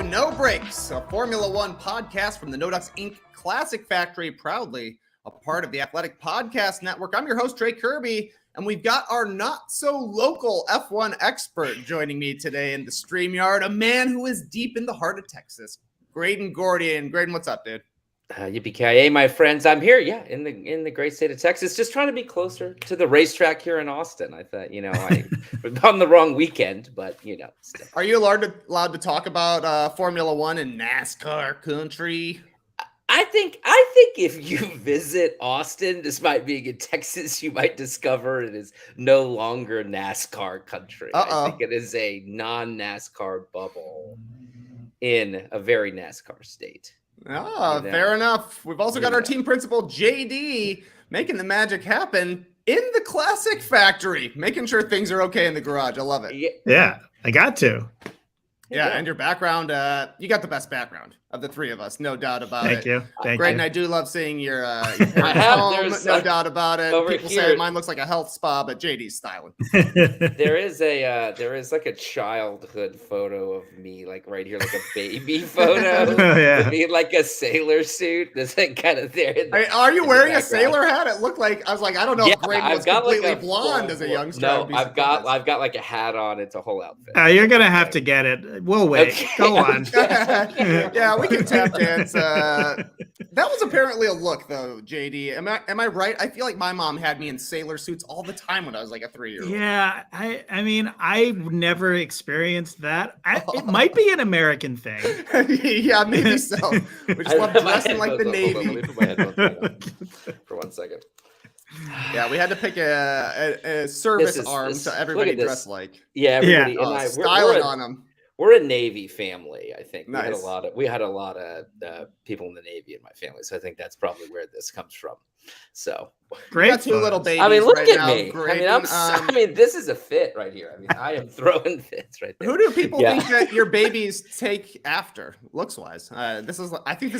to No Brakes, a Formula One podcast from the No Ducts Inc. Classic Factory, proudly a part of the Athletic Podcast Network. I'm your host, Trey Kirby, and we've got our not-so-local F1 expert joining me today in the StreamYard, a man who is deep in the heart of Texas, Graydon Gordian. Graydon, what's up, dude? Yippee-ki-yay, my friends. I'm here, in the great state of Texas, just trying to be closer to the racetrack here in Austin. I thought, I was on the wrong weekend, but, still. Are you allowed to talk about Formula One and NASCAR country? I think if you visit Austin, despite being in Texas, you might discover it is no longer NASCAR country. I think it is a non-NASCAR bubble in a very NASCAR state. Fair enough. We've also got our team principal, JD, making the magic happen in the Classic Factory, making sure things are okay in the garage. I love it. Yeah, I got to. Yeah, and your background, you got the best background of the three of us, no doubt about it. Thank you. Graydon, I do love seeing your home, no doubt about it. People say mine looks like a health spa, but JD's styling. there is like a childhood photo of me, like right here, like a baby photo. Of me in like a sailor suit. That's like kind of there. Are you wearing a sailor hat? It looked like I don't know if Graydon was completely blonde as a youngster. No, I've got like a hat on. It's a whole outfit. You're gonna have to get it. We'll wait. Okay. Go on. Yeah, we can tap dance. That was apparently a look, though, JD. Am I right? I feel like my mom had me in sailor suits all the time when I was like a 3-year-old. Yeah, I mean, I've never experienced that. It might be an American thing. Yeah, maybe so. We just love dressing like the Navy. Let me put my headphones on for 1 second. Yeah, we had to pick a service arm so everybody dressed like. Yeah, everybody. And styling on them. We're a Navy family, I think. Nice. We had a lot of people in the Navy in my family, so I think that's probably where this comes from. So great. You got two little babies. I mean, look right at now, me. Graydon. I mean, this is a fit right here. I mean, I am throwing fits right there. Who do people think that your babies take after, looks wise? I think this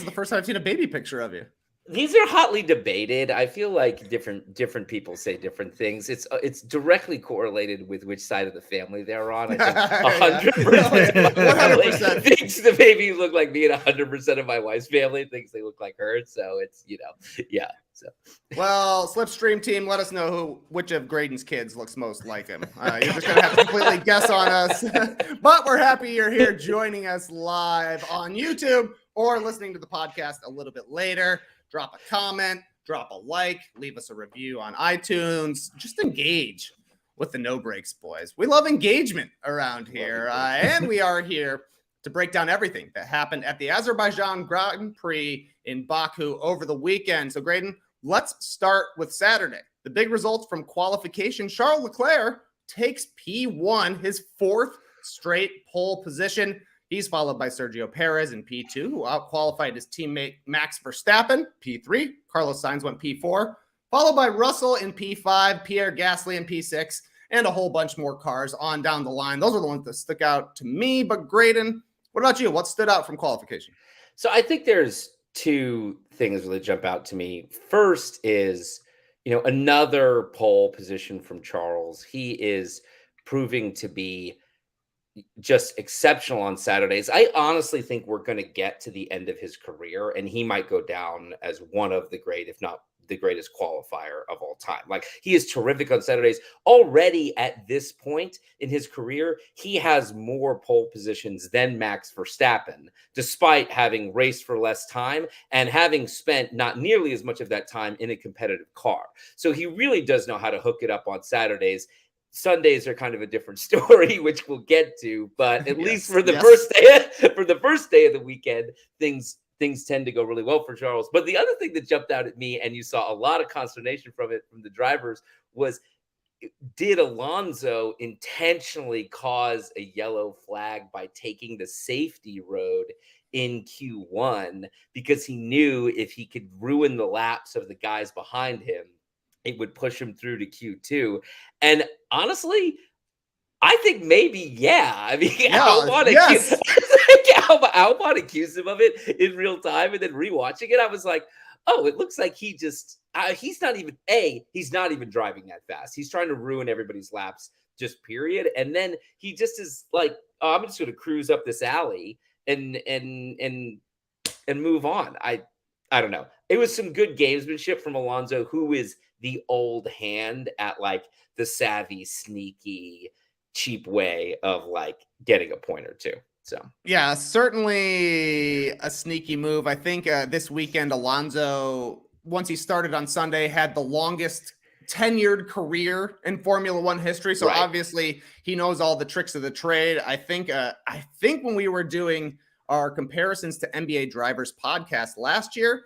is the first time I've seen a baby picture of you. These are hotly debated. I feel like different people say different things. It's directly correlated with which side of the family they're on. I think 100% 100% thinks the baby look like me, and 100% of my wife's family thinks they look like her. So it's So well, Slipstream team, let us know which of Graydon's kids looks most like him. You're just gonna have to completely guess on us, but we're happy you're here joining us live on YouTube or listening to the podcast a little bit later. Drop a comment, drop a like, leave us a review on iTunes. Just engage with the No Brakes boys. We love engagement around here. And we are here to break down everything that happened at the Azerbaijan Grand Prix in Baku over the weekend. So, Graydon, let's start with Saturday. The big results from qualification. Charles Leclerc takes P1, his fourth straight pole position. He's followed by Sergio Perez in P2, who out-qualified his teammate Max Verstappen, P3. Carlos Sainz went P4, followed by Russell in P5, Pierre Gasly in P6, and a whole bunch more cars on down the line. Those are the ones that stick out to me. But Graydon, what about you? What stood out from qualification? So I think there's two things that jump out to me. First is, another pole position from Charles. He is proving to be just exceptional on Saturdays. I honestly think we're going to get to the end of his career and he might go down as one of the great, if not the greatest qualifier of all time. Like, he is terrific on Saturdays. Already at this point in his career, he has more pole positions than Max Verstappen, despite having raced for less time and having spent not nearly as much of that time in a competitive car. So he really does know how to hook it up on Saturdays. Sundays are kind of a different story, which we'll get to, but at least for the first day of the weekend, things tend to go really well for Charles. But the other thing that jumped out at me, and you saw a lot of consternation from the drivers, was, did Alonso intentionally cause a yellow flag by taking the safety road in Q1 because he knew if he could ruin the laps of the guys behind him, it would push him through to Q2. And honestly, I think maybe, I mean, Albon accused him of it in real time, and then rewatching it, I was like, oh, it looks like he just, he's not even driving that fast. He's trying to ruin everybody's laps, just period. And then he just is like, oh, I'm just going to cruise up this alley and move on. I don't know. It was some good gamesmanship from Alonso, who is the old hand at like the savvy, sneaky, cheap way of like getting a point or two. So yeah, certainly a sneaky move. I think this weekend, Alonso, once he started on Sunday, had the longest tenured career in Formula One history. So obviously he knows all the tricks of the trade. I think when we were doing our comparisons to NBA drivers podcast last year,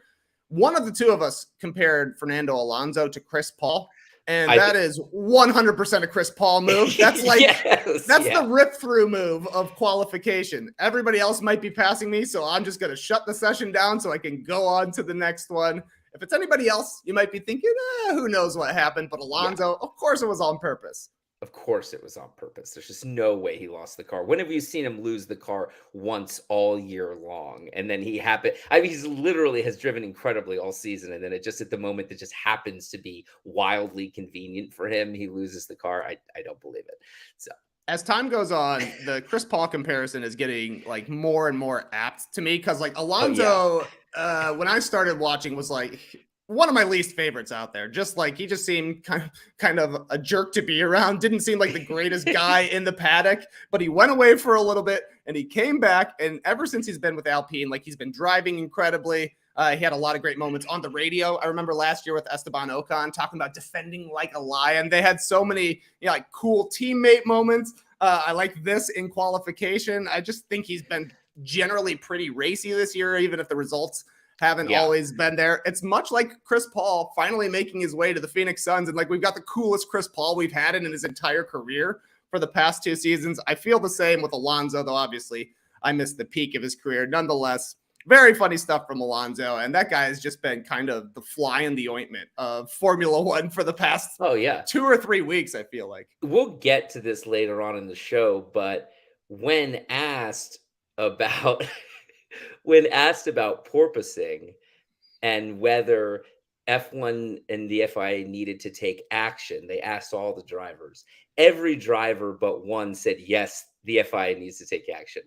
one of the two of us compared Fernando Alonso to Chris Paul. And that is 100% a Chris Paul move. That's like, the rip through move of qualification. Everybody else might be passing me, so I'm just going to shut the session down so I can go on to the next one. If it's anybody else, you might be thinking, who knows what happened. But Alonso, of course it was on purpose. Of course it was on purpose. There's just no way he lost the car. When have you seen him lose the car once all year long? And then he happened. I mean, he's literally has driven incredibly all season. And then it just at the moment that just happens to be wildly convenient for him, he loses the car. I don't believe it. So as time goes on, the Chris Paul comparison is getting like more and more apt to me. Cause like Alonso, when I started watching was like one of my least favorites out there. Just like he just seemed kind of a jerk to be around. Didn't seem like the greatest guy in the paddock, but he went away for a little bit and he came back. And ever since he's been with Alpine, like he's been driving incredibly. He had a lot of great moments on the radio. I remember last year with Esteban Ocon talking about defending like a lion. They had so many like cool teammate moments. I like this in qualification. I just think he's been generally pretty racy this year, even if the results haven't always been there. It's much like Chris Paul finally making his way to the Phoenix Suns. And like, we've got the coolest Chris Paul we've had in his entire career for the past 2 seasons. I feel the same with Alonso, though obviously I missed the peak of his career. Nonetheless, very funny stuff from Alonso. And that guy has just been kind of the fly in the ointment of Formula One for the past 2 or 3 weeks, I feel like. We'll get to this later on in the show, but when asked about porpoising and whether F1 and the FIA needed to take action, they asked all the drivers. Every driver but one said, yes, the FIA needs to take action.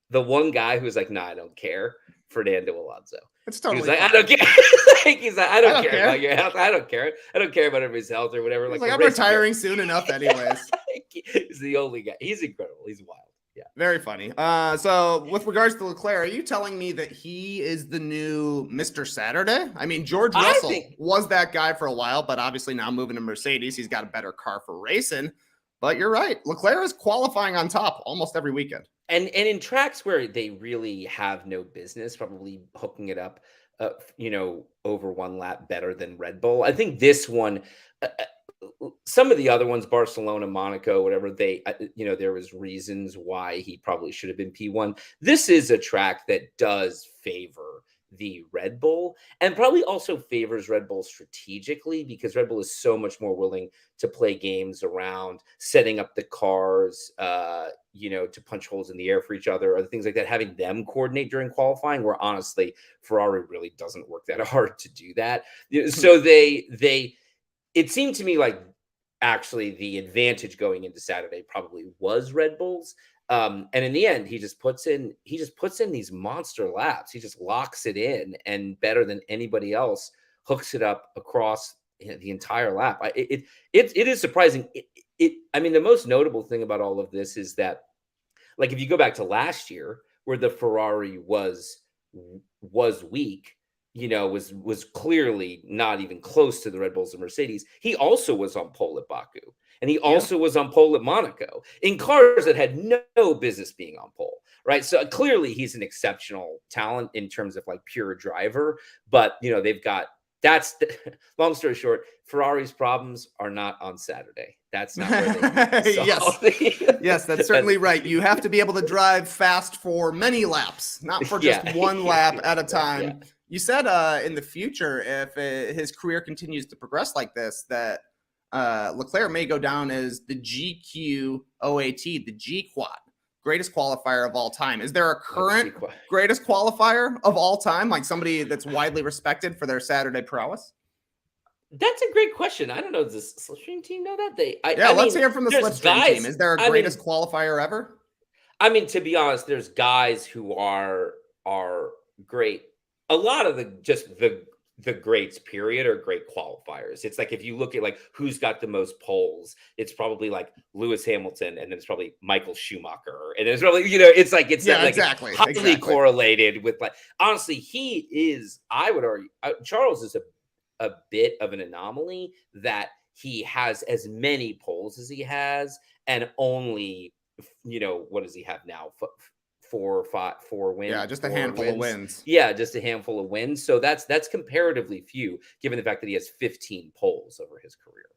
The one guy who was like, no, I don't care, Fernando Alonso. It's totally he was like, I don't care. He's like, I don't care about your health. I don't care. I don't care about everybody's health or whatever. Like I'm retiring soon enough anyways. He's the only guy. He's incredible. He's wild. Yeah. Very funny. So with regards to Leclerc, are you telling me that he is the new Mr. Saturday? I mean, George Russell was that guy for a while, but obviously now moving to Mercedes, he's got a better car for racing. But you're right. Leclerc is qualifying on top almost every weekend. And in tracks where they really have no business, probably hooking it up, over one lap better than Red Bull. I think this one, some of the other ones, Barcelona, Monaco, whatever, there was reasons why he probably should have been P1. This is a track that does favor the Red Bull and probably also favors Red Bull strategically because Red Bull is so much more willing to play games around setting up the cars, to punch holes in the air for each other or things like that, having them coordinate during qualifying, where honestly, Ferrari really doesn't work that hard to do that. So it seemed to me like actually the advantage going into Saturday probably was Red Bull's. And in the end, he just puts in these monster laps. He just locks it in and better than anybody else hooks it up across the entire lap. It is surprising. I mean, the most notable thing about all of this is that, like, if you go back to last year where the Ferrari was weak, was clearly not even close to the Red Bulls and Mercedes. He also was on pole at Baku. And he also was on pole at Monaco in cars that had no business being on pole, right? So clearly he's an exceptional talent in terms of like pure driver, but long story short, Ferrari's problems are not on Saturday. That's not where they Yes, that's certainly right. You have to be able to drive fast for many laps, not for just one lap at a time. Yeah. You said in the future, if his career continues to progress like this, that Leclerc may go down as the GQOAT, the G quad, greatest qualifier of all time. Is there a current greatest qualifier of all time, like somebody that's widely respected for their Saturday prowess? That's a great question. I don't know. Does the Slipstream team know that? Let's hear from the Slipstream team. Is there a greatest qualifier ever? I mean, to be honest, there's guys who are great. A lot of the greats period are great qualifiers. It's like if you look at like who's got the most poles, it's probably like Lewis Hamilton, and then it's probably Michael Schumacher, and it's probably it's like it's Yeah, like exactly. it's highly Exactly. correlated with like honestly, he is. I would argue Charles is a bit of an anomaly that he has as many poles as he has, and only what does he have now? Four wins. Yeah, just a four handful of wins. wins. Yeah, just a handful of wins. So that's comparatively few, given the fact that he has 15 poles over his career.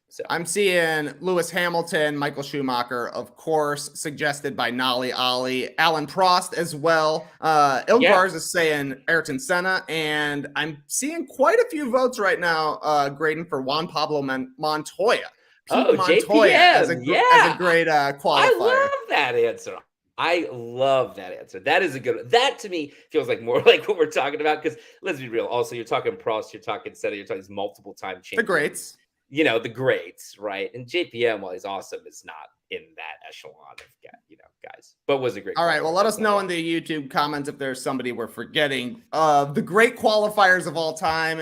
So I'm seeing Lewis Hamilton, Michael Schumacher, of course, suggested by Nolly Ollie, Alan Prost as well. Ilgars is saying Ayrton Senna, and I'm seeing quite a few votes right now, Graydon, for Juan Pablo Montoya. Pete Montoya as a great qualifier. I love that answer. I love that answer. That is a good one. That to me feels like more like what we're talking about. Because let's be real. Also, you're talking Prost, you're talking Senna, you're talking these multiple time champions. The greats. The greats, right? And JPM, while he's awesome, is not in that echelon of guys. But was a great. All right. Well, let us know in the YouTube comments if there's somebody we're forgetting. The great qualifiers of all time.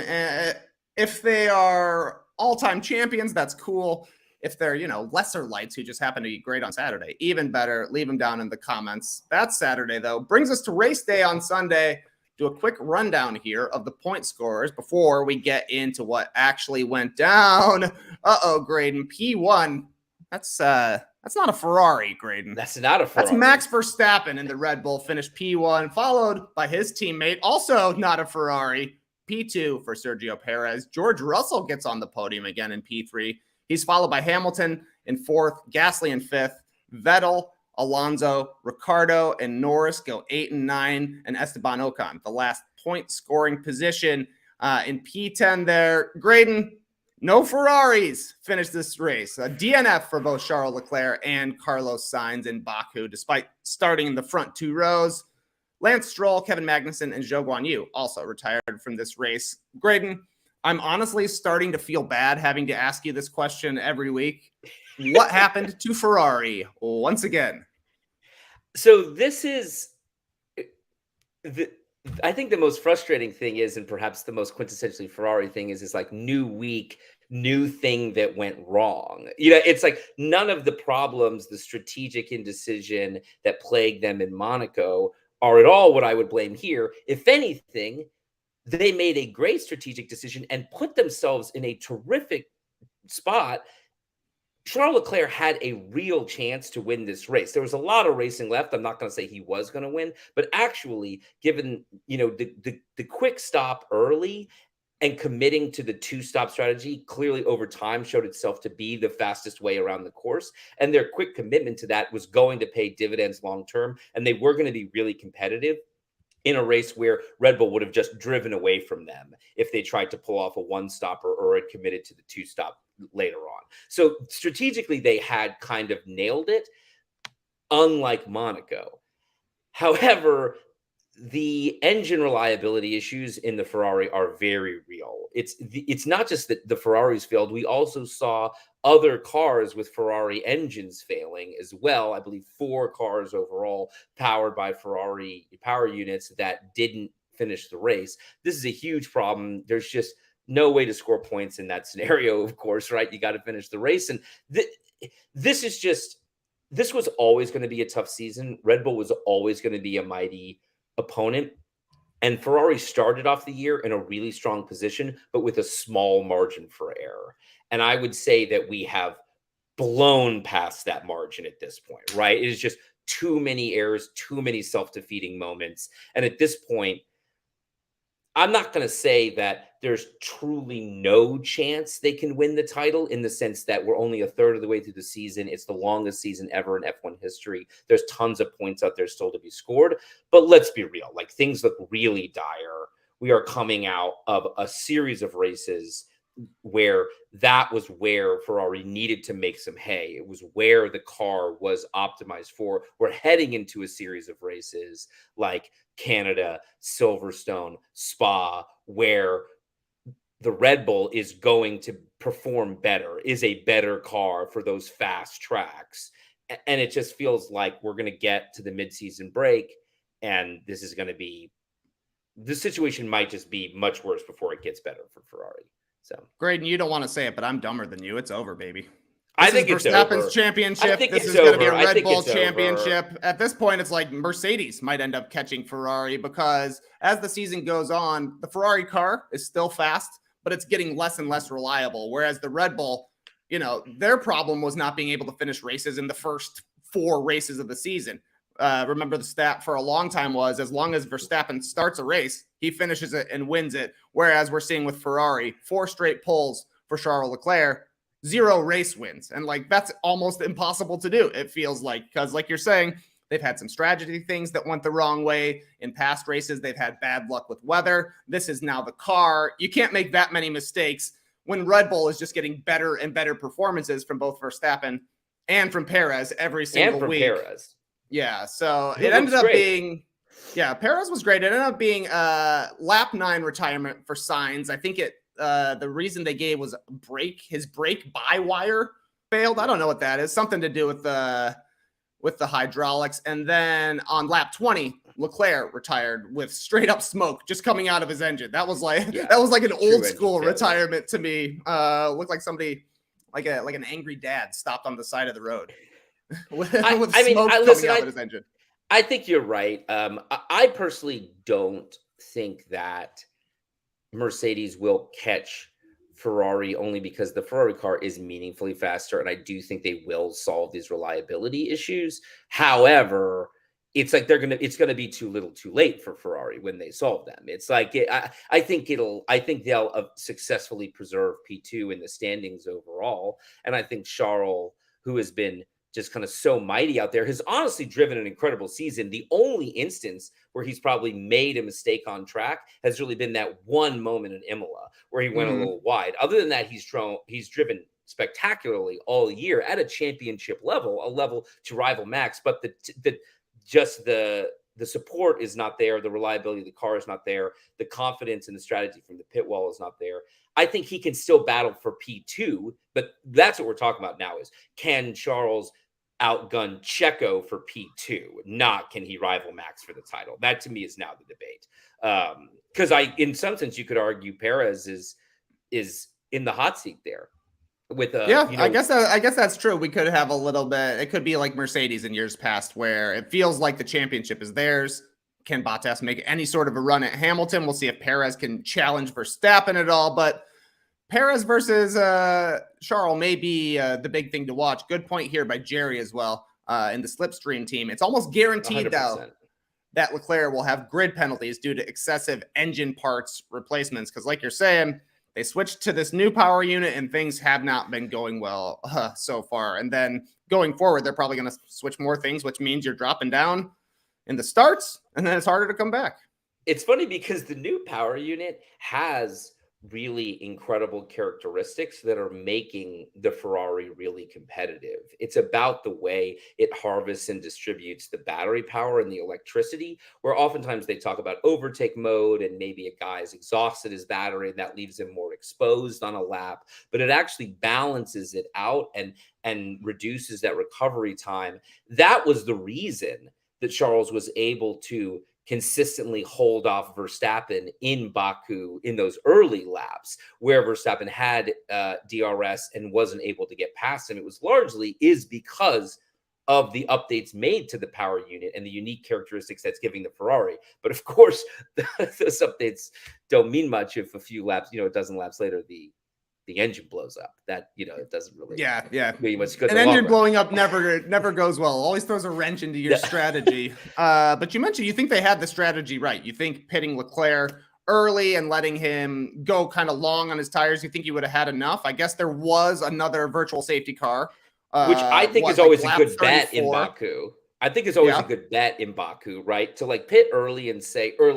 If they are all-time champions, that's cool. If they're, lesser lights who just happen to be great on Saturday, even better. Leave them down in the comments. That's Saturday, though. Brings us to race day on Sunday. Do a quick rundown here of the point scorers before we get into what actually went down. Graydon, P1. That's not a Ferrari, Graydon. That's not a Ferrari. That's Max Verstappen in the Red Bull, finished P1, followed by his teammate, also not a Ferrari, P2 for Sergio Perez. George Russell gets on the podium again in P3. He's followed by Hamilton in fourth, Gasly in fifth, Vettel, Alonso, Ricciardo, and Norris go 8 and 9, and Esteban Ocon, the last point scoring position in P10 there. Graydon, no Ferraris finished this race. A DNF for both Charles Leclerc and Carlos Sainz in Baku, despite starting in the front two rows. Lance Stroll, Kevin Magnussen, and Zhou Guanyu also retired from this race. Graydon, I'm honestly starting to feel bad having to ask you this question every week. What happened to Ferrari once again? So this is, I think the most frustrating thing is, and perhaps the most quintessentially Ferrari thing is like new week, new thing that went wrong. It's like none of the problems, the strategic indecision that plagued them in Monaco are at all what I would blame here. If anything, they made a great strategic decision and put themselves in a terrific spot. Charles Leclerc had a real chance to win this race. There was a lot of racing left. I'm not going to say he was going to win, but actually, given the quick stop early and committing to the two-stop strategy, clearly over time showed itself to be the fastest way around the course. And their quick commitment to that was going to pay dividends long-term, and they were going to be really competitive in a race where Red Bull would have just driven away from them if they tried to pull off a one-stopper or had committed to the two-stop later on. So strategically, they had kind of nailed it, unlike Monaco. However, the engine reliability issues in the Ferrari are very real. It's not just that the Ferraris failed. We also saw other cars with Ferrari engines failing as well. I believe 4 cars overall powered by Ferrari power units that didn't finish the race. This is a huge problem. There's just no way to score points in that scenario, of course, right? You got to finish the race. And this was always going to be a tough season. Red Bull was always going to be a mighty opponent. And Ferrari started off the year in a really strong position, but with a small margin for error. And I would say that we have blown past that margin at this point, right? It is just too many errors, too many self-defeating moments. And at this point, I'm not going to say that there's truly no chance they can win the title in the sense that we're only a third of the way through the season. It's the longest season ever in F1 history. There's tons of points out there still to be scored. But let's be real. Like, things look really dire. We are coming out of a series of races where that was where Ferrari needed to make some hay. It was where the car was optimized for. We're heading into a series of races like Canada, Silverstone, Spa, where the Red Bull is going to perform better, is a better car for those fast tracks. And it just feels like we're going to get to the midseason break, and this is going to be, the situation might just be much worse before it gets better for Ferrari. So, Graydon, you don't want to say it, but I'm dumber than you. It's over, baby. I think it's Verstappen's over. championship. I think This it's is going to be a over. I Red think Bull it's over. championship. At this point, it's like Mercedes might end up catching Ferrari, because as the season goes on, the Ferrari car is still fast, but it's getting less and less reliable. Whereas the Red Bull, their problem was not being able to finish races in the first 4 races of the season. Remember, the stat for a long time was, as long as Verstappen starts a race, he finishes it and wins it. Whereas we're seeing with Ferrari, 4 straight poles for Charles Leclerc, 0 race wins. And that's almost impossible to do, it feels like, because like you're saying, they've had some strategy things that went the wrong way in past races. They've had bad luck with weather. This is now the car. You can't make that many mistakes when Red Bull is just getting better and better performances from both Verstappen and from Perez every single week. Perez. Yeah, so He it ended up great. being, Perez was great. It ended up being lap 9 retirement for Sainz. I think the reason they gave was his brake by-wire failed. I don't know what that is. Something to do with the hydraulics. And then on lap 20, Leclerc retired with straight up smoke just coming out of his engine. That was like an old school retirement to me. Looked like somebody, like an angry dad, stopped on the side of the road with smoke coming out of his engine. I think you're right. I personally don't think that Mercedes will catch Ferrari, only because the Ferrari car is meaningfully faster, and I do think they will solve these reliability issues. However, it's like it's gonna be too little, too late for Ferrari when they solve them. It's like I think they'll successfully preserve P2 in the standings overall, and I think Charles, who has been just kind of so mighty out there, has honestly driven an incredible season. The only instance where he's probably made a mistake on track has really been that one moment in Imola where he went a little wide. Other than that, he's driven spectacularly all year at a championship level, a level to rival Max. But the support is not there. The reliability of the car is not there. The confidence and the strategy from the pit wall is not there. I think he can still battle for P2, but that's what we're talking about now is, can Charles outgun Checo for P2? Not can he rival Max for the title. That to me is now the debate. Because in some sense, you could argue Perez is in the hot seat there. I guess that's true. We could have a little bit. It could be like Mercedes in years past, where it feels like the championship is theirs. Can Bottas make any sort of a run at Hamilton? We'll see if Perez can challenge Verstappen at all. But Perez versus Charles may be the big thing to watch. Good point here by Jerry as well in the Slipstream team. It's almost guaranteed 100%. though that Leclerc will have grid penalties due to excessive engine parts replacements. Because like you're saying, they switched to this new power unit and things have not been going well so far. And then going forward, they're probably going to switch more things, which means you're dropping down in the starts and then it's harder to come back. It's funny because the new power unit has really incredible characteristics that are making the Ferrari really competitive. It's about the way it harvests and distributes the battery power and the electricity, where oftentimes they talk about overtake mode and maybe a guy's exhausted his battery and that leaves him more exposed on a lap, but it actually balances it out and reduces that recovery time. That was the reason that Charles was able to consistently hold off Verstappen in Baku in those early laps where Verstappen had DRS and wasn't able to get past him. It was largely because of the updates made to the power unit and the unique characteristics that's giving the Ferrari. But of course, those updates don't mean much if a few laps, a dozen laps later, the engine blows up. That, it doesn't really mean much good. An engine blowing up never goes well. Always throws a wrench into your strategy. But you mentioned you think they had the strategy right. You think pitting Leclerc early and letting him go kind of long on his tires, you think you would have had enough? I guess there was another virtual safety car. Which I think is always a good bet in Baku. I think it's always a good bet in Baku, right? To pit early and say, or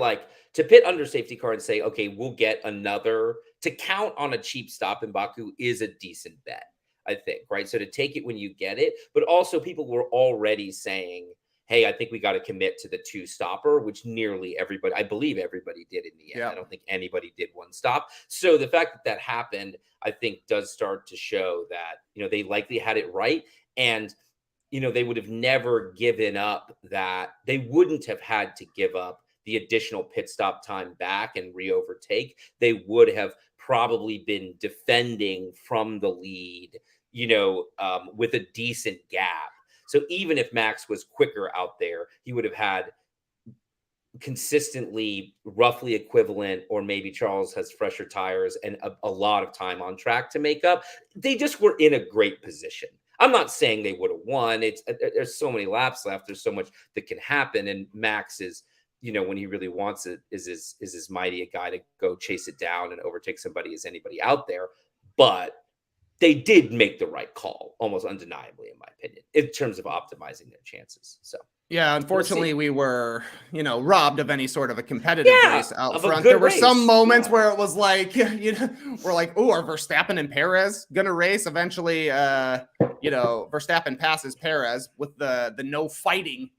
to pit under safety car and say, okay, we'll get another. To count on a cheap stop in Baku is a decent bet, I think, right? So to take it when you get it, but also people were already saying, hey, I think we got to commit to the 2-stopper, which nearly everybody, I believe everybody did in the end. Yeah. I don't think anybody did one stop. So the fact that happened, I think does start to show that, they likely had it right. And they would have never given up that. They wouldn't have had to give up the additional pit stop time back and re-overtake. They would have probably been defending from the lead, with a decent gap. So even if Max was quicker out there, he would have had consistently roughly equivalent, or maybe Charles has fresher tires and a lot of time on track to make up. They just were in a great position. I'm not saying they would have won. There's so many laps left. There's so much that can happen. And Max is, when he really wants it, is as mighty a guy to go chase it down and overtake somebody as anybody out there. But they did make the right call, almost undeniably, in my opinion, in terms of optimizing their chances. So. Yeah, unfortunately, we were, robbed of any sort of a competitive race out front. There were some moments where it was like, we're like, oh, are Verstappen and Perez gonna race? Eventually, Verstappen passes Perez with the no fighting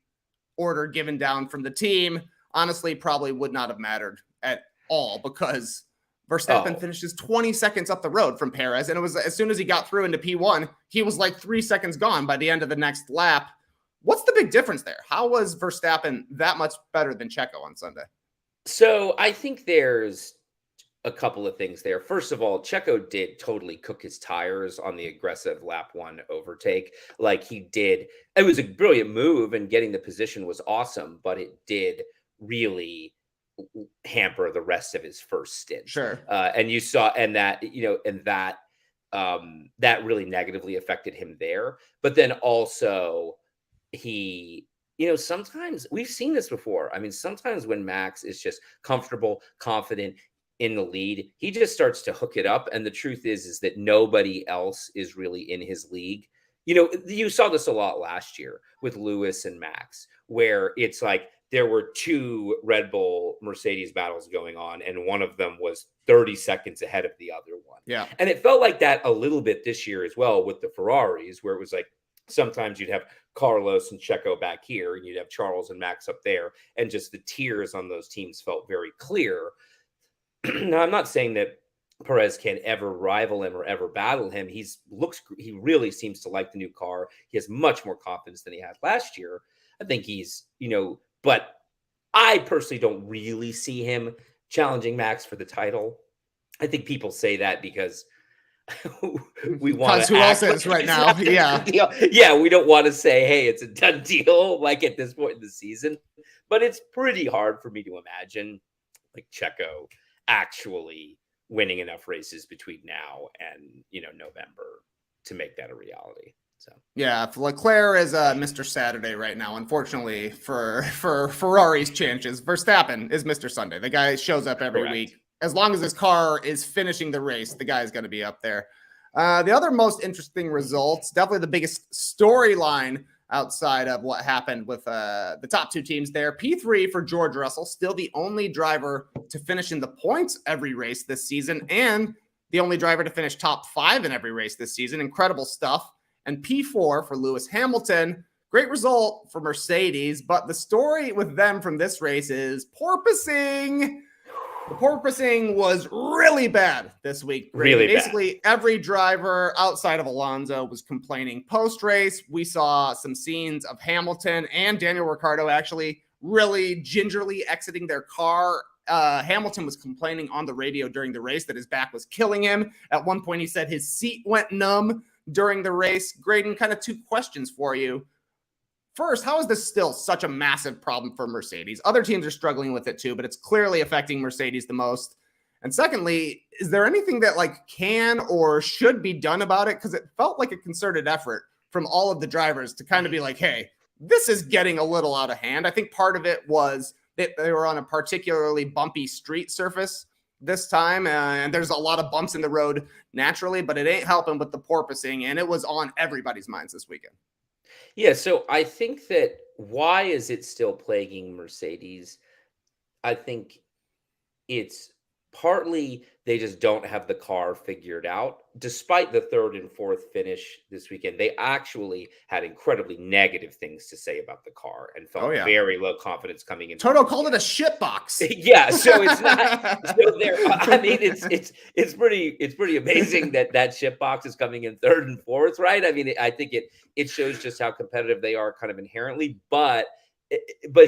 order given down from the team. Honestly, probably would not have mattered at all, because Verstappen finishes 20 seconds up the road from Perez, and it was as soon as he got through into P1, he was like 3 seconds gone by the end of the next lap. What's the big difference there? How was Verstappen that much better than Checo on Sunday? So I think there's a couple of things there. First of all, Checo did totally cook his tires on the aggressive lap 1 overtake. Like he did. It was a brilliant move, and getting the position was awesome, but it did really hamper the rest of his first stint. Sure. And you saw, and that really negatively affected him there. But then also, he, sometimes we've seen this before. I mean, sometimes when Max is just comfortable, confident in the lead, he just starts to hook it up. And the truth is that nobody else is really in his league. You saw this a lot last year with Lewis and Max, where it's like there were 2 Red Bull Mercedes battles going on, and one of them was 30 seconds ahead of the other one. Yeah. And it felt like that a little bit this year as well with the Ferraris, where it was like, sometimes you'd have Carlos and Checo back here, and you'd have Charles and Max up there, and just the tiers on those teams felt very clear. Now, I'm not saying that Perez can ever rival him or ever battle him. He really seems to like the new car. He has much more confidence than he had last year. I think he's, but I personally don't really see him challenging Max for the title. I think people say that because we want to. Who else is right now? Yeah, we don't want to say, hey, it's a done deal, like at this point in the season. But it's pretty hard for me to imagine like Checo actually winning enough races between now and November to make that a reality. So yeah, Leclerc is Mr. Saturday right now. Unfortunately for Ferrari's chances, Verstappen is Mr. Sunday. The guy shows up every week. As long as his car is finishing the race, the guy is going to be up there. The other most interesting results, definitely the biggest storyline outside of what happened with the top 2 teams there. P3 for George Russell, still the only driver to finish in the points every race this season, and the only driver to finish top 5 in every race this season. Incredible stuff. And P4 for Lewis Hamilton. Great result for Mercedes, but the story with them from this race is porpoising. The porpoising was really bad this week. Really Basically, every driver outside of Alonso was complaining post-race. We saw some scenes of Hamilton and Daniel Ricciardo actually really gingerly exiting their car. Hamilton was complaining on the radio during the race that his back was killing him. At one point, he said his seat went numb during the race. Graydon, kind of 2 questions for you. First, how is this still such a massive problem for Mercedes? Other teams are struggling with it too, but it's clearly affecting Mercedes the most. And secondly, is there anything that can or should be done about it? Because it felt like a concerted effort from all of the drivers to kind of be like, hey, this is getting a little out of hand. I think part of it was that they were on a particularly bumpy street surface this time, and there's a lot of bumps in the road naturally, but it ain't helping with the porpoising, and it was on everybody's minds this weekend. Yeah, so I think that why is it still plaguing Mercedes? I think it's Partly, they just don't have the car figured out. Despite the third and fourth finish this weekend, they actually had incredibly negative things to say about the car and Oh, felt yeah. very low confidence coming into Toto the called it a weekend. shit box. Yeah, so it's not. So there, I mean, it's pretty amazing that ship box is coming in third and fourth, right? I mean, I think it shows just how competitive they are, kind of inherently. But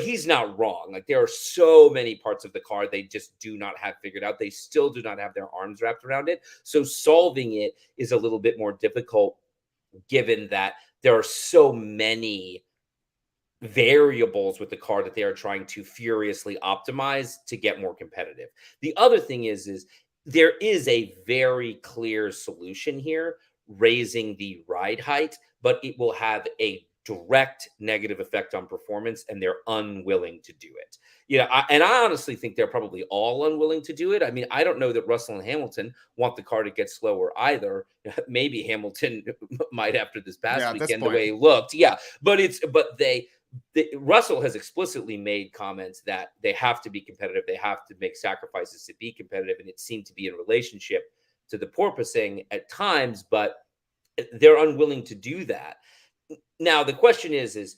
he's not wrong. Like, there are so many parts of the car they just do not have figured out. They still do not have their arms wrapped around it. So solving it is a little bit more difficult, given that there are so many variables with the car that they are trying to furiously optimize to get more competitive. The other thing is there is a very clear solution here, raising the ride height, but it will have a direct negative effect on performance, and they're unwilling to do it. And I honestly think they're probably all unwilling to do it. I mean, I don't know that Russell and Hamilton want the car to get slower either. Maybe Hamilton might after this past At this weekend, the point. way he looked. Yeah, but Russell has explicitly made comments that they have to be competitive. They have to make sacrifices to be competitive. And it seemed to be in relationship to the porpoising at times, but they're unwilling to do that. Now, the question is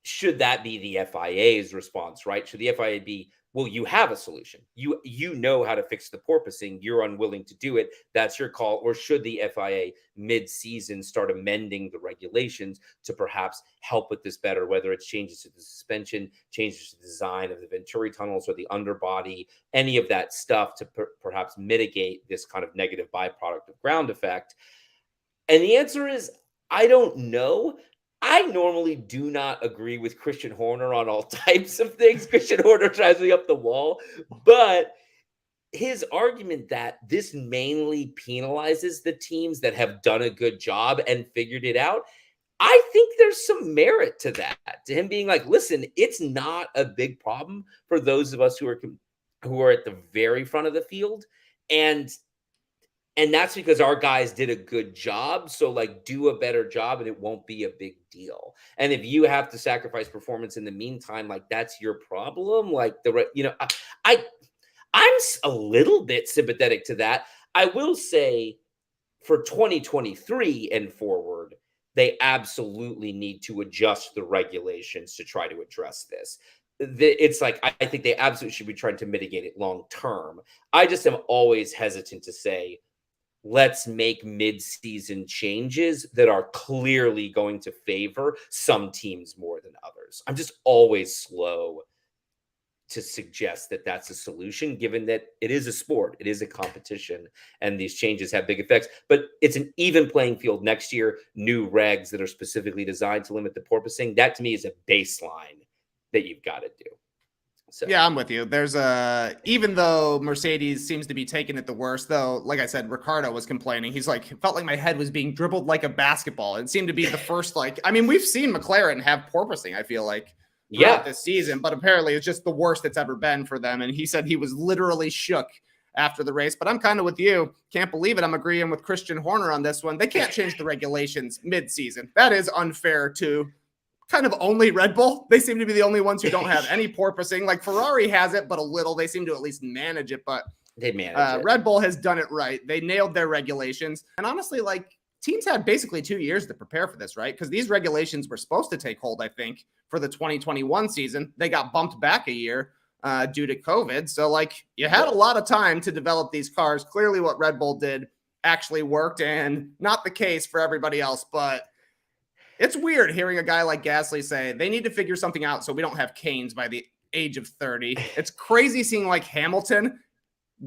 should that be the FIA's response, right? Should the FIA be, well, you have a solution. You know how to fix the porpoising. You're unwilling to do it. That's your call. Or should the FIA mid-season start amending the regulations to perhaps help with this better, whether it's changes to the suspension, changes to the design of the Venturi tunnels or the underbody, any of that stuff to perhaps mitigate this kind of negative byproduct of ground effect? And the answer is, I don't know. I normally do not agree with Christian Horner on all types of things. Christian Horner drives me up the wall. But his argument that this mainly penalizes the teams that have done a good job and figured it out, I think there's some merit to that. To him being like, listen, it's not a big problem for those of us who are at the very front of the field. And that's because our guys did a good job. So, like, do a better job and it won't be a big deal. And if you have to sacrifice performance in the meantime, like, that's your problem. Like, I'm a little bit sympathetic to that. I will say for 2023 and forward, they absolutely need to adjust the regulations to try to address this. It's like, I think they absolutely should be trying to mitigate it long term. I just am always hesitant to say, let's make mid-season changes that are clearly going to favor some teams more than others. I'm just always slow to suggest that that's a solution, given that it is a sport, it is a competition, and these changes have big effects. But it's an even playing field next year, new regs that are specifically designed to limit the porpoising. That, to me, is a baseline that you've got to do. So. Yeah, I'm with you. There's even though Mercedes seems to be taking it the worst, though, like I said, Ricciardo was complaining. He's like, felt like my head was being dribbled like a basketball. It seemed to be the first, we've seen McLaren have porpoising, I feel like, throughout this season, but apparently it's just the worst it's ever been for them. And he said he was literally shook after the race. But I'm kind of with you. Can't believe it. I'm agreeing with Christian Horner on this one. They can't change the regulations mid-season. That is unfair to kind of only Red Bull. They seem to be the only ones who don't have any porpoising. Like, Ferrari has it, but a little. They seem to at least manage it. But they manage it. Red Bull has done it right. They nailed their regulations. And honestly, like, teams had basically 2 years to prepare for this, right? Because these regulations were supposed to take hold, I think, for the 2021 season. They got bumped back a year due to COVID. So, like, you had a lot of time to develop these cars. Clearly what Red Bull did actually worked, and not the case for everybody else. But it's weird hearing a guy like Gasly say they need to figure something out so we don't have canes by the age of 30. It's crazy seeing, like, Hamilton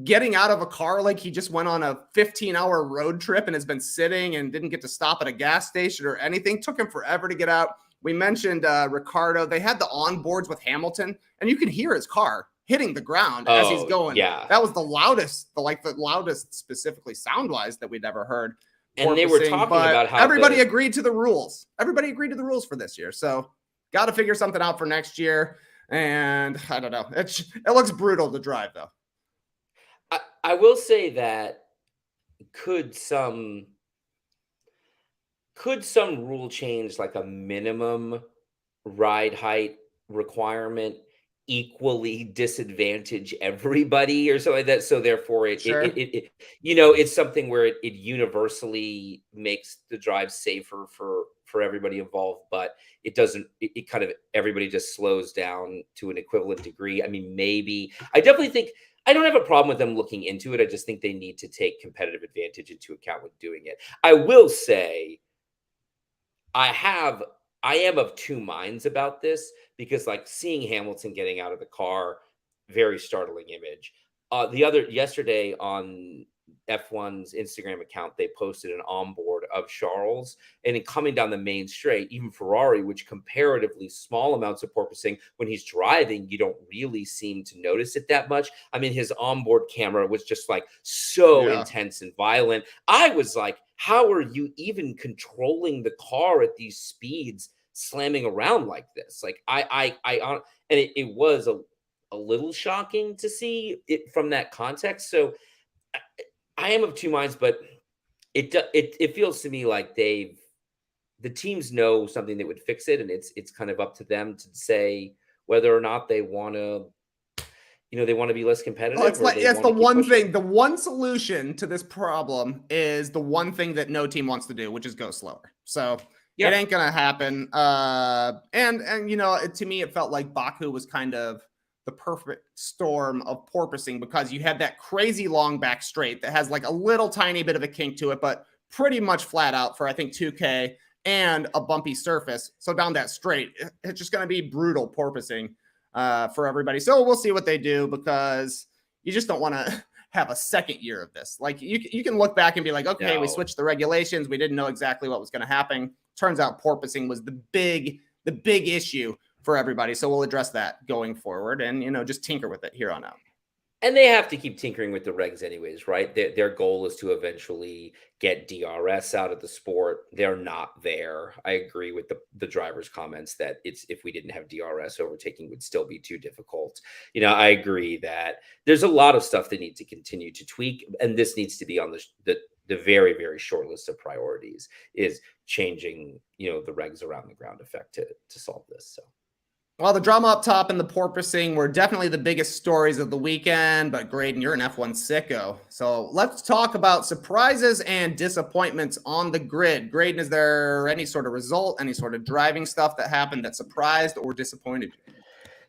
getting out of a car like he just went on a 15-hour road trip and has been sitting and didn't get to stop at a gas station or anything. Took him forever to get out. We mentioned Ricciardo. They had the onboards with Hamilton, and you can hear his car hitting the ground as he's going. Yeah. That was the loudest specifically sound-wise that we'd ever heard. And they were talking about how everybody agreed to the rules. Everybody agreed to the rules for this year. So got to figure something out for next year. And I don't know. It looks brutal to drive, though. I will say that could some rule change, like a minimum ride height requirement, equally disadvantage everybody or something like that. So therefore Sure. it's something where it universally makes the drive safer for everybody involved, but it doesn't, it kind of, everybody just slows down to an equivalent degree. I mean, maybe I definitely think I don't have a problem with them looking into it. I just think they need to take competitive advantage into account when doing it. I will say I am of two minds about this because like seeing Hamilton getting out of the car, very startling image. Yesterday on F1's Instagram account, they posted an onboard of Charles and then coming down the main straight, even Ferrari, which comparatively small amounts of porpoising when he's driving, you don't really seem to notice it that much. I mean, his onboard camera was just like so Yeah. intense and violent. I was like, how are you even controlling the car at these speeds, slamming around like this? Like and it was a little shocking to see it from that context. So I am of two minds, but it feels to me like the teams know something that would fix it, and it's kind of up to them to say whether or not they want to, they want to be less competitive. Well, it's or like they it's the wanna keep one pushing. thing, the one solution to this problem is the one thing that no team wants to do, which is go slower. So Yeah. it ain't gonna happen. And to me, it felt like Baku was kind of the perfect storm of porpoising because you had that crazy long back straight that has like a little tiny bit of a kink to it, but pretty much flat out for I think 2K and a bumpy surface. So down that straight, it's just gonna be brutal porpoising for everybody. So we'll see what they do because you just don't want to have a second year of this. Like you can look back and be like, okay, we No. switched the regulations. We didn't know exactly what was going to happen. Turns out porpoising was the big issue for everybody. So we'll address that going forward and, just tinker with it here on out. And they have to keep tinkering with the regs anyways, right? Their goal is to eventually get DRS out of the sport. They're not there. I agree with the driver's comments that if we didn't have DRS, overtaking would still be too difficult. I agree that there's a lot of stuff they need to continue to tweak, and this needs to be on the very, very short list of priorities is changing, the regs around the ground effect to solve this. So. Well, the drama up top and the porpoising were definitely the biggest stories of the weekend, but Graydon, you're an F1 sicko. So let's talk about surprises and disappointments on the grid. Graydon, is there any sort of result, any sort of driving stuff that happened that surprised or disappointed you?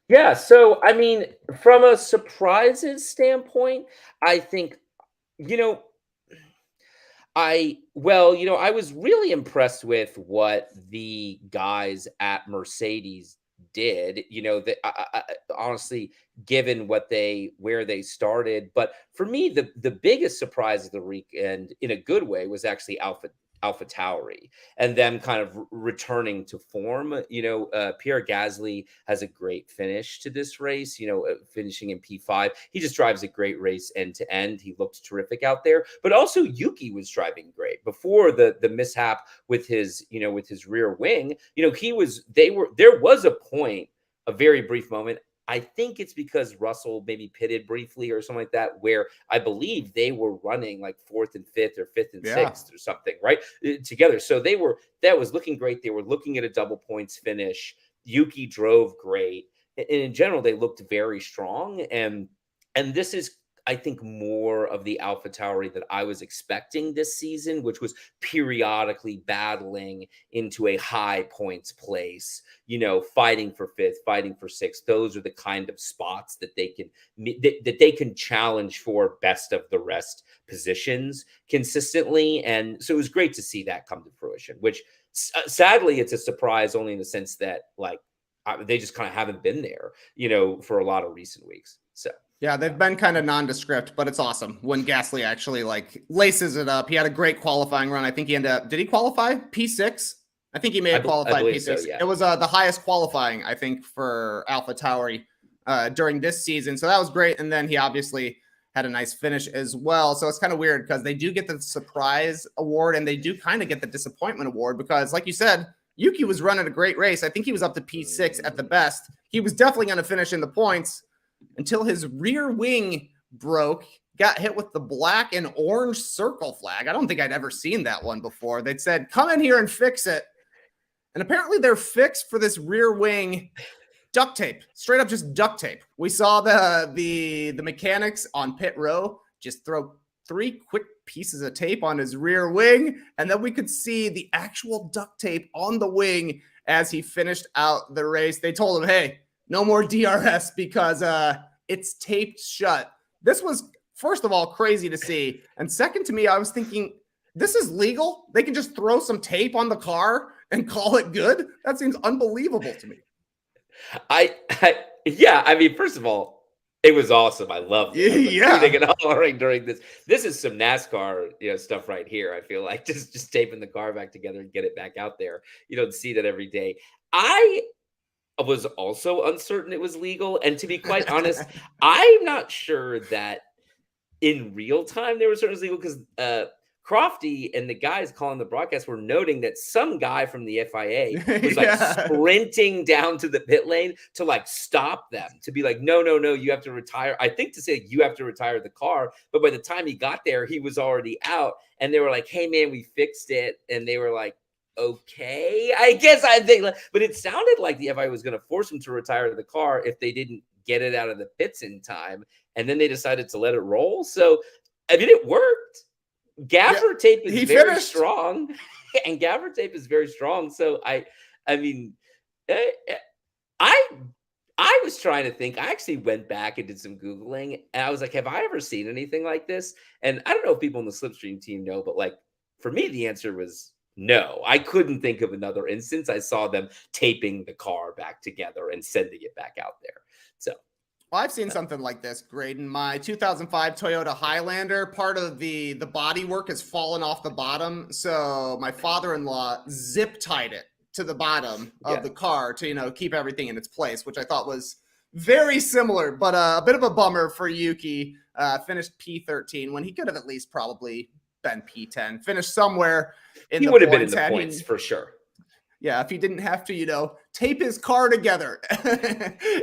Yeah, so I mean, from a surprises standpoint, I think, I was really impressed with what the guys at Mercedes did, that honestly, given where they started. But for me, the biggest surprise of the weekend in a good way was actually AlphaTauri and them kind of returning to form. Pierre Gasly has a great finish to this race, finishing in P5. He just drives a great race end to end. He looked terrific out there, but also Yuki was driving great before the mishap with his rear wing. There was a point, a very brief moment. I think it's because Russell maybe pitted briefly or something like that, where I believe they were running like fourth and fifth or fifth and sixth or something, right? Together. So that was looking great. They were looking at a double points finish. Yuki drove great. And in general, they looked very strong. And this is, I think, more of the AlphaTauri that I was expecting this season, which was periodically battling into a high points place, fighting for fifth, fighting for sixth. Those are the kind of spots that they can challenge for best of the rest positions consistently. And so it was great to see that come to fruition, which sadly, it's a surprise only in the sense that they just kind of haven't been there, for a lot of recent weeks. So. Yeah, they've been kind of nondescript, but it's awesome when Gasly actually laces it up. He had a great qualifying run. I think he ended up, did he qualify P6? I think he may have qualified P6. So, yeah. It was the highest qualifying, I think, for AlphaTauri during this season. So that was great. And then he obviously had a nice finish as well. So it's kind of weird because they do get the surprise award and they do kind of get the disappointment award because, like you said, Yuki was running a great race. I think he was up to P6 at the best. He was definitely going to finish in the points until his rear wing broke, got hit with the black and orange circle flag. I don't think I'd ever seen that one before. They'd said, come in here and fix it. And apparently their fix for this rear wing duct tape, straight up just duct tape. We saw the mechanics on pit row just throw 3 quick pieces of tape on his rear wing, and then we could see the actual duct tape on the wing as he finished out the race. They told him, hey, no more DRS because it's taped shut. This was, first of all, crazy to see. And second to me, I was thinking, this is legal? They can just throw some tape on the car and call it good? That seems unbelievable to me. Yeah, I mean, first of all, it was awesome. I loved it. Yeah. Shooting and hollering during this. This is some NASCAR, stuff right here. I feel like just taping the car back together and get it back out there. You don't see that every day. I was also uncertain it was legal, and to be quite honest, I'm not sure that in real time they were certain it was legal because Crofty and the guys calling the broadcast were noting that some guy from the FIA was like sprinting down to the pit lane to like stop them, to be like, no, you have to retire. I think to say you have to retire the car. But by the time he got there, he was already out. And they were like, hey, man, we fixed it. And they were like, okay, I guess I think. But it sounded like the FIA was going to force him to retire the car if they didn't get it out of the pits in time. And then they decided to let it roll. So, I mean, it worked. Gaffer tape is very strong, and gaffer tape is very strong. So I mean, I was trying to think. I actually went back and did some Googling, and I was like, have I ever seen anything like this? And I don't know if people in the Slipstream team know, but like for me, the answer was no. I couldn't think of another instance. I saw them taping the car back together and sending it back out there. So. Well, I've seen something like this, Graydon. My 2005 Toyota Highlander, part of the body work has fallen off the bottom. So my father-in-law zip tied it to the bottom of the car to, keep everything in its place, which I thought was very similar, but a bit of a bummer for Yuki. Finished P13 when he could have at least probably been P10. Finished somewhere in the points. He would have been in the points for sure. Yeah, if he didn't have to, tape his car together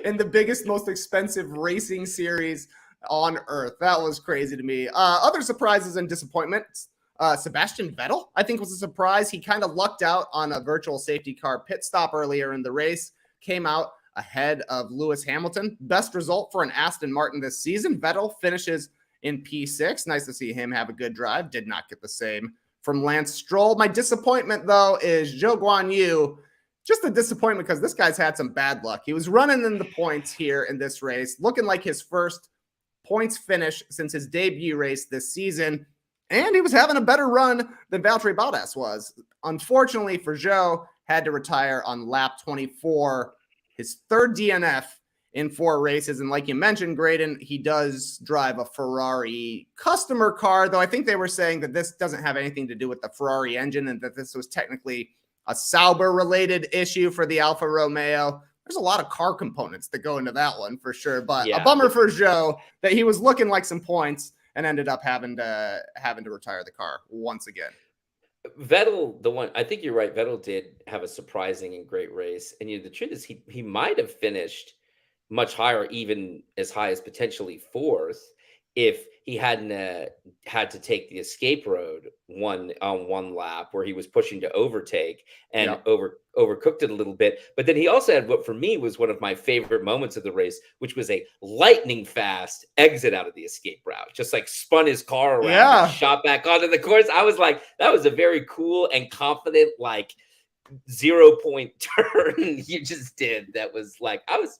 in the biggest, most expensive racing series on earth. That was crazy to me. Other surprises and disappointments. Sebastian Vettel, I think, was a surprise. He kind of lucked out on a virtual safety car pit stop earlier in the race. Came out ahead of Lewis Hamilton. Best result for an Aston Martin this season. Vettel finishes in P6. Nice to see him have a good drive. Did not get the same from Lance Stroll. My disappointment, though, is Zhou Guanyu. Just a disappointment because this guy's had some bad luck. He was running in the points here in this race, looking like his first points finish since his debut race this season, and he was having a better run than Valtteri Bottas was. Unfortunately for Zhou, had to retire on lap 24, his third DNF in 4 races. And like you mentioned, Graydon, he does drive a Ferrari customer car, though I think they were saying that this doesn't have anything to do with the Ferrari engine and that this was technically a Sauber-related issue for the Alfa Romeo. There's a lot of car components that go into that one for sure, but a bummer for Zhou that he was looking like some points and ended up having to retire the car once again. Vettel, I think you're right. Vettel did have a surprising and great race. And the truth is he might have finished much higher, even as high as potentially 4th, if he hadn't had to take the escape road one lap where he was pushing to overtake and overcooked it a little bit. But then he also had what for me was one of my favorite moments of the race, which was a lightning fast exit out of the escape route. Just like spun his car around and shot back onto the course. I was like, that was a very cool and confident, like 0-point turn you just did. That was like, I was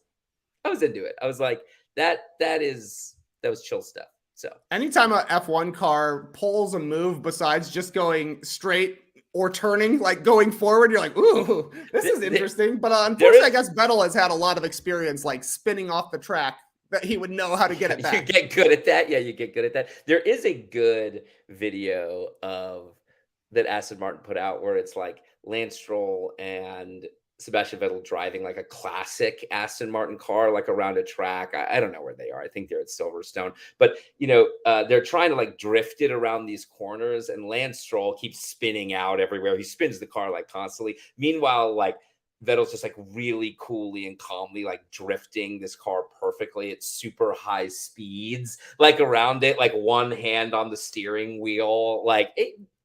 into it. I was like, that was chill stuff. So anytime a F1 car pulls a move besides just going straight or turning, like going forward, you're like, ooh, this is interesting. But unfortunately, I guess Vettel has had a lot of experience, like spinning off the track, that he would know how to get it back. You get good at that. Yeah, you get good at that. There is a good video that Aston Martin put out where it's like Lance Stroll and Sebastian Vettel driving like a classic Aston Martin car, like around a track. I don't know where they are. I think they're at Silverstone, but they're trying to like drift it around these corners, and Lance Stroll keeps spinning out everywhere. He spins the car like constantly. Meanwhile, like Vettel's just like really coolly and calmly like drifting this car perfectly at super high speeds, like around it, like one hand on the steering wheel.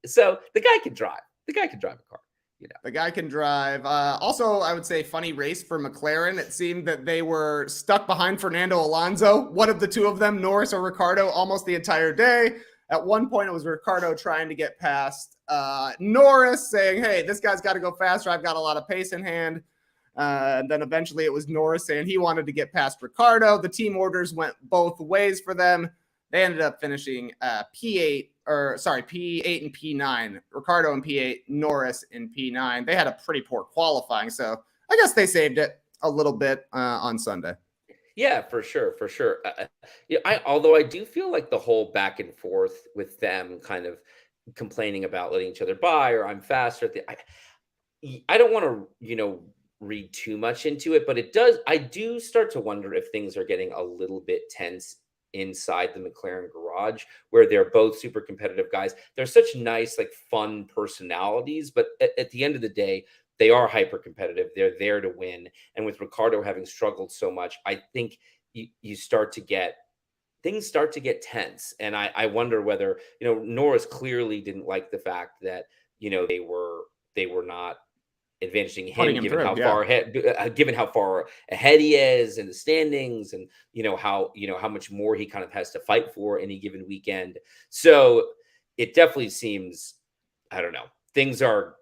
So the guy can drive. The guy can drive a car. The guy can drive. Also, I would say funny race for McLaren. It seemed that they were stuck behind Fernando Alonso, one of the two of them, Norris or Ricciardo, almost the entire day. At one point, it was Ricciardo trying to get past Norris, saying, hey, this guy's got to go faster. I've got a lot of pace in hand. And then eventually it was Norris saying he wanted to get past Ricciardo. The team orders went both ways for them. They ended up finishing P8 and P9. Ricciardo in P8, Norris in P9. They had a pretty poor qualifying, so I guess they saved it a little bit on Sunday. Yeah, for sure. Although I do feel like the whole back and forth with them kind of complaining about letting each other by, or I'm faster. I don't want to, read too much into it, but I do start to wonder if things are getting a little bit tense inside the McLaren garage, where they're both super competitive guys. They're such nice, fun personalities, but at the end of the day, they are hyper competitive. They're there to win. And with Ricciardo having struggled so much, I think things start to get tense. And I wonder whether, Norris clearly didn't like the fact that, they were not advantaging him, given how far ahead he is in the standings, and how much more he kind of has to fight for any given weekend. So it definitely seems, I don't know, things are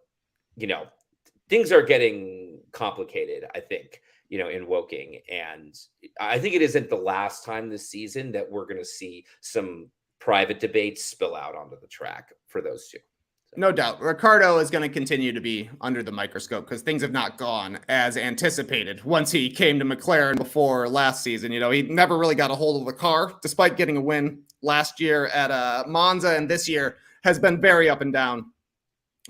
getting complicated, I think, in Woking. And I think it isn't the last time this season that we're going to see some private debates spill out onto the track for those two. No doubt. Ricciardo is going to continue to be under the microscope because things have not gone as anticipated once he came to McLaren before last season. He never really got a hold of the car, despite getting a win last year at Monza, and this year has been very up and down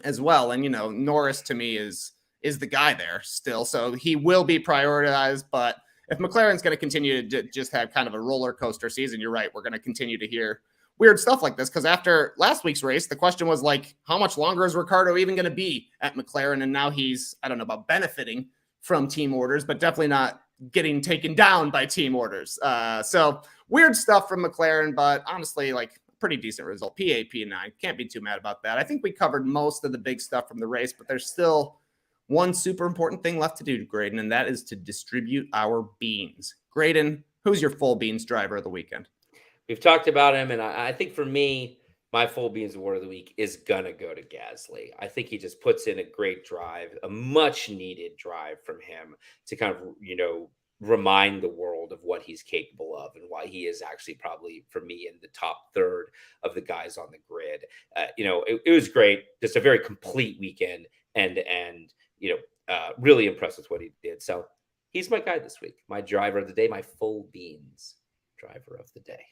as well. And, Norris to me is the guy there still. So he will be prioritized. But if McLaren's going to continue to just have kind of a roller coaster season, you're right. We're going to continue to hear weird stuff like this, because after last week's race, the question was how much longer is Ricciardo even going to be at McLaren? And now he's, I don't know about benefiting from team orders, but definitely not getting taken down by team orders. So weird stuff from McLaren, but honestly, pretty decent result. P8, P9. Can't be too mad about that. I think we covered most of the big stuff from the race, but there's still one super important thing left to do, Graydon, and that is to distribute our beans. Graydon, who's your full beans driver of the weekend? We've talked about him, and I think for me, my full beans award of the week is going to go to Gasly. I think he just puts in a great drive, a much-needed drive from him to kind of, remind the world of what he's capable of and why he is actually probably, for me, in the top third of the guys on the grid. It was great. Just a very complete weekend, and really impressed with what he did. So he's my guy this week, my driver of the day, my full beans driver of the day.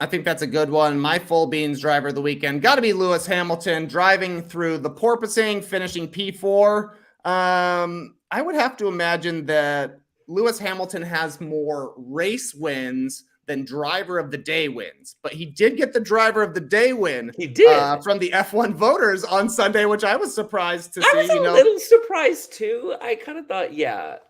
I think that's a good one. My full beans driver of the weekend got to be Lewis Hamilton, driving through the porpoising, finishing P4. I would have to imagine that Lewis Hamilton has more race wins than driver of the day wins, but he did get the driver of the day win. He did from the F1 voters on Sunday, which I was surprised to see. I was a little surprised too. I kind of thought,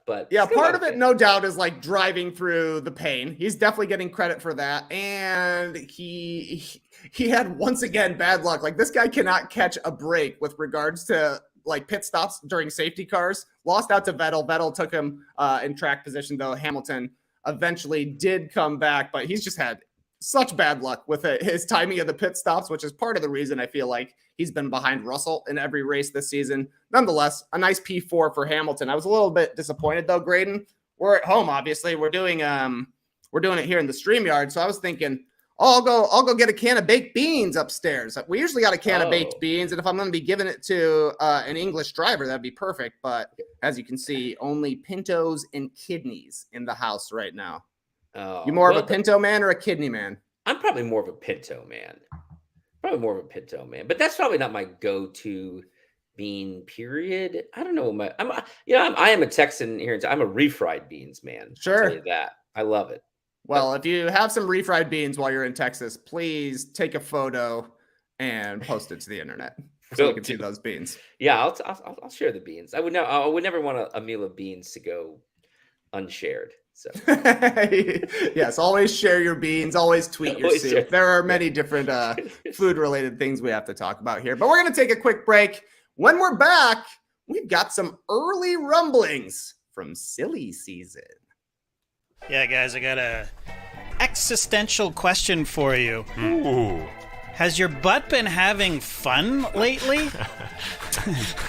but part of it, no doubt, is driving through the pain. He's definitely getting credit for that, and he had once again bad luck. This guy cannot catch a break with regards to pit stops during safety cars. Lost out to Vettel. Vettel took him in track position, though. Hamilton eventually did come back, but he's just had such bad luck with his timing of the pit stops, which is part of the reason I feel like he's been behind Russell in every race this season. Nonetheless, a nice P4 for Hamilton. I was a little bit disappointed though, Graydon. We're at home, obviously. We're doing it here in the StreamYard, so I was thinking, I'll go get a can of baked beans upstairs. We usually got a can of baked beans, and if I'm going to be giving it to an English driver, that'd be perfect. But as you can see, only pintos and kidneys in the house right now. You more of a pinto man or a kidney man? I'm probably more of a pinto man. But that's probably not my go-to bean. Period. I don't know. I am a Texan here. I'm a refried beans man. Sure, I'll tell you that. I love it. Well, if you have some refried beans while you're in Texas, please take a photo and post it to the internet so we can see those beans. Yeah, I'll share the beans. I would never want a meal of beans to go unshared. So yes, always share your beans. Always tweet your soup. There are many different food-related things we have to talk about here, but we're going to take a quick break. When we're back, we've got some early rumblings from silly season. Yeah, guys, I got a existential question for you. Ooh. Has your butt been having fun lately?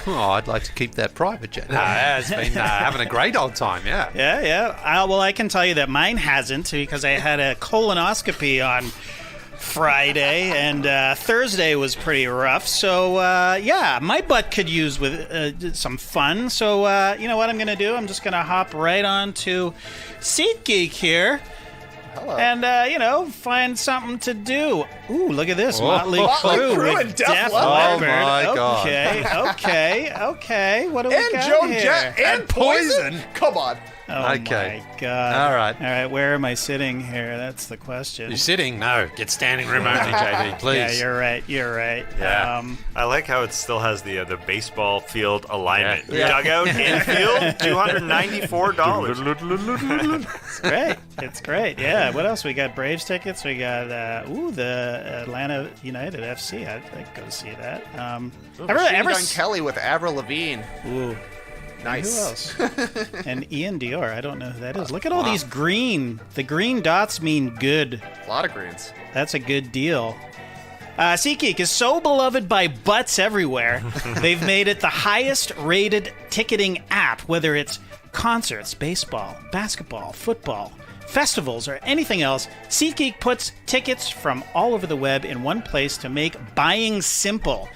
Oh, I'd like to keep that private, Jay. It's been having a great old time, yeah. Yeah. Well, I can tell you that mine hasn't, because I had a colonoscopy on Friday, and Thursday was pretty rough. So, my butt could use with some fun. So, you know what I'm going to do? I'm just going to hop right on to SeatGeek here. Hello. And, find something to do. Ooh, look at this. Motley Crue and Def Def Leppard. Leppard. Oh, my God. Okay. What do we And got Joan here? Jett and Poison. Come on. Oh, Okay. my God. All right. All right, where am I sitting here? That's the question. You're sitting? No. Get standing room only, JD, please. Yeah, you're right. Yeah. I like how it still has the baseball field alignment. Yeah. Dugout, infield, $294. It's great. Yeah. What else? We got Braves tickets. We got the Atlanta United FC. I'd go see that. Machine Gun Kelly with Avril Lavigne. Ooh. Nice. Who else? And Ian Dior. I don't know who that is. Look at all these green. The green dots mean good. A lot of greens. That's a good deal. SeatGeek is so beloved by butts everywhere, they've made it the highest-rated ticketing app, whether it's concerts, baseball, basketball, football, festivals, or anything else. SeatGeek puts tickets from all over the web in one place to make buying simple.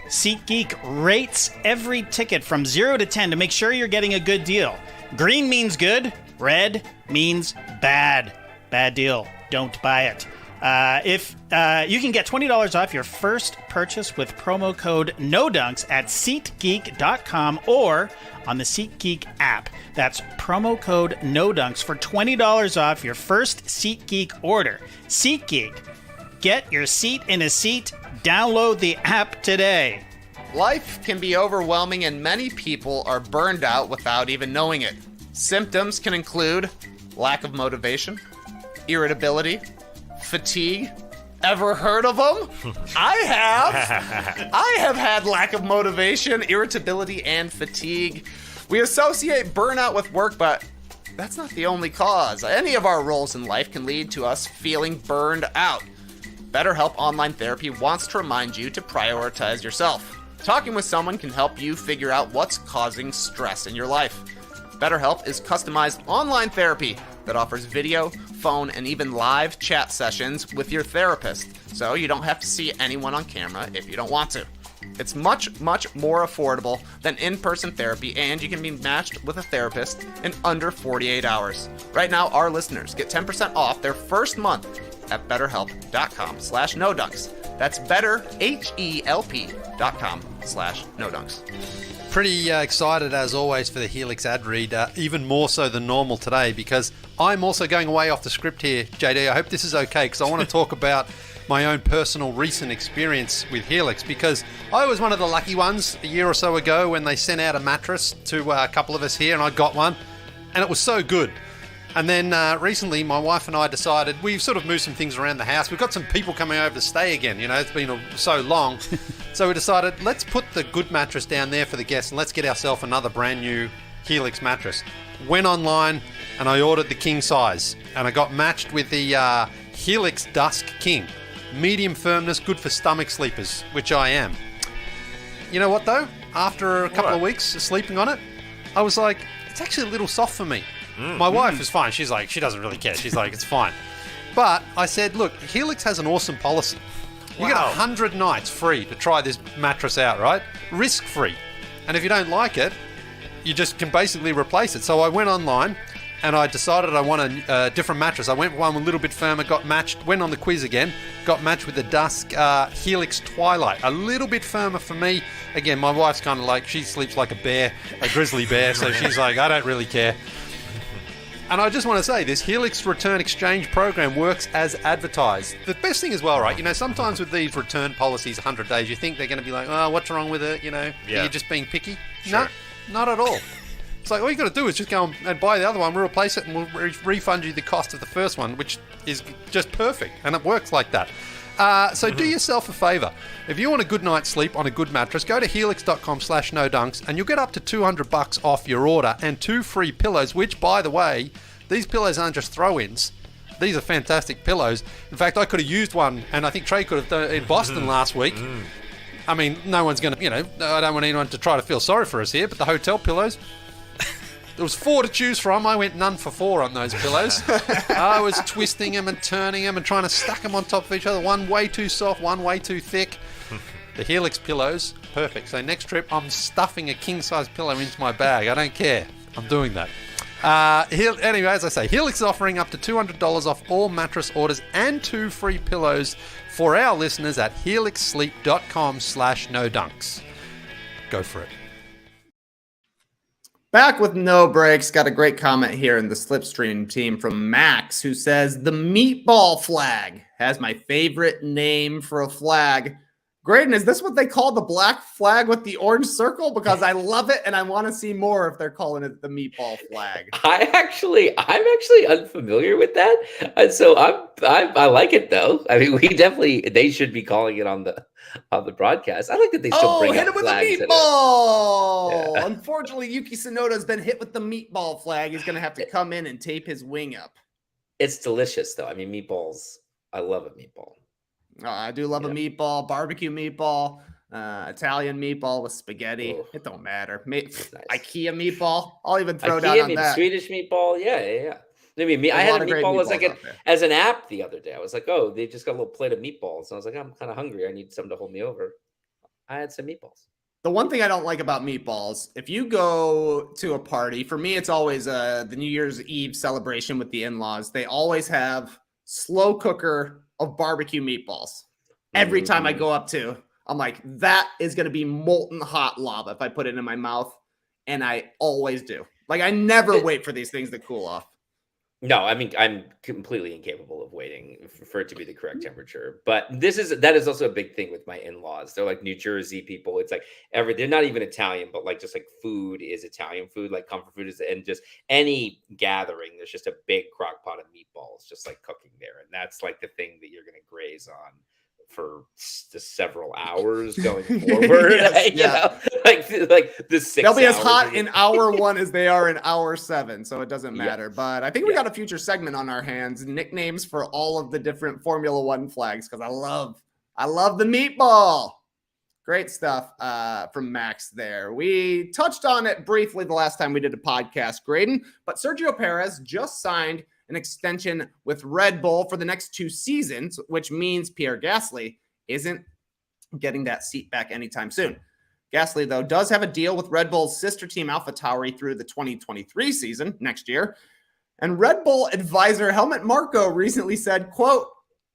SeatGeek rates every ticket from 0 to 10 to make sure you're getting a good deal. Green means good. Red means bad. Bad deal. Don't buy it. If you can get $20 off your first purchase with promo code NODUNKS at SeatGeek.com or on the SeatGeek app. That's promo code NODUNKS for $20 off your first SeatGeek order. SeatGeek. Get your seat in a seat. Download the app today. Life can be overwhelming and many people are burned out without even knowing it. Symptoms can include lack of motivation, irritability, fatigue. Ever heard of them? I have. I have had lack of motivation, irritability, and fatigue. We associate burnout with work, but that's not the only cause. Any of our roles in life can lead to us feeling burned out. BetterHelp Online Therapy wants to remind you to prioritize yourself. Talking with someone can help you figure out what's causing stress in your life. BetterHelp is customized online therapy that offers video, phone, and even live chat sessions with your therapist, so you don't have to see anyone on camera if you don't want to. It's much, much more affordable than in-person therapy, and you can be matched with a therapist in under 48 hours. Right now, our listeners get 10% off their first month at betterhelp.com/nodunks. That's betterhelp.com/nodunks. Pretty excited, as always, for the Helix ad read, even more so than normal today, because I'm also going away off the script here, JD. I hope this is okay, because I want to talk about my own personal recent experience with Helix, because I was one of the lucky ones a year or so ago when they sent out a mattress to a couple of us here, and I got one, and it was so good. And then recently, my wife and I decided we've sort of moved some things around the house. We've got some people coming over to stay again. You know, it's been so long. So we decided, let's put the good mattress down there for the guests and let's get ourselves another brand new Helix mattress. Went online and I ordered the king size. And I got matched with the Helix Dusk King. Medium firmness, good for stomach sleepers, which I am. You know what, though? After a couple of weeks sleeping on it, I was like, it's actually a little soft for me. My wife is fine. She's like, she doesn't really care. She's like, it's fine. But I said, look, Helix has an awesome policy. You get 100 nights free to try this mattress out, right? Risk-free. And if you don't like it, you just can basically replace it. So I went online and I decided I want a different mattress. I went for one a little bit firmer, got matched, went on the quiz again, got matched with the Dusk Helix Twilight. A little bit firmer for me. Again, my wife's kind of like, she sleeps like a bear, a grizzly bear, so she's like, I don't really care. And I just want to say, this Helix return exchange program works as advertised. The best thing as well, right? You know, sometimes with these return policies, 100 days, you think they're going to be like, oh, what's wrong with it? You know, you're just being picky. Sure. No, not at all. It's like, all you got to do is just go and buy the other one, we'll replace it, and we'll refund you the cost of the first one, which is just perfect. And it works like that. So do yourself a favor. If you want a good night's sleep on a good mattress, go to helix.com/nodunks and you'll get up to $200 off your order and 2 free pillows, which, by the way, these pillows aren't just throw-ins. These are fantastic pillows. In fact, I could have used one, and I think Trey could have done it in Boston last week. I mean, no one's going to, I don't want anyone to try to feel sorry for us here, but the hotel pillows, there was 4 to choose from. I went none for 4 on those pillows. I was twisting them and turning them and trying to stack them on top of each other. One way too soft, one way too thick. The Helix pillows, perfect. So next trip, I'm stuffing a king-size pillow into my bag. I don't care. I'm doing that. Anyway, as I say, Helix is offering up to $200 off all mattress orders and 2 free pillows for our listeners at helixsleep.com/nodunks. Go for it. Back with no breaks. Got a great comment here in the Slipstream team from Max, who says the meatball flag has my favorite name for a flag. Graydon, is this what they call the black flag with the orange circle? Because I love it and I want to see more if they're calling it the meatball flag. I'm actually unfamiliar with that, and so I like it though. I mean, they should be calling it on the broadcast. I like that they still bring hit up it with the flags meatball. Yeah. Unfortunately, Yuki Tsunoda has been hit with the meatball flag. He's going to have to come in and tape his wing up. It's delicious though. I mean, meatballs. I love a meatball. I do love a meatball, barbecue meatball, Italian meatball with spaghetti. Ooh. It don't matter. Nice. IKEA meatball. I'll even throw IKEA, down on that. Swedish meatball. Yeah. I mean, I had a meatball as an app the other day. I was like, oh, they just got a little plate of meatballs. And I was like, I'm kind of hungry. I need something to hold me over. I had some meatballs. The one thing I don't like about meatballs, if you go to a party, for me, it's always the New Year's Eve celebration with the in-laws. They always have slow cooker of barbecue meatballs. Every time I go up to, I'm like, that is going to be molten hot lava if I put it in my mouth. And I always do. Like, I never wait for these things to cool off. No, I mean, I'm completely incapable of waiting for it to be the correct temperature. But that is also a big thing with my in-laws. They're like New Jersey people. It's like they're not even Italian, but like just like food is Italian food, like comfort food is, and just any gathering, there's just a big crock pot of meatballs just like cooking there. And that's like the thing that you're going to graze on for several hours going forward. Yes, like the 6 they'll be as hours hot in hour 1 as they are in hour 7, so it doesn't matter. Yes. But I think we got a future segment on our hands, nicknames for all of the different Formula One flags, because I love the meatball. Great stuff from Max there. We touched on it briefly the last time we did a podcast, Graydon, but Sergio Perez just signed an extension with Red Bull for the next 2 seasons, which means Pierre Gasly isn't getting that seat back anytime soon. Gasly, though, does have a deal with Red Bull's sister team AlphaTauri through the 2023 season next year. And Red Bull advisor Helmut Marko recently said, quote,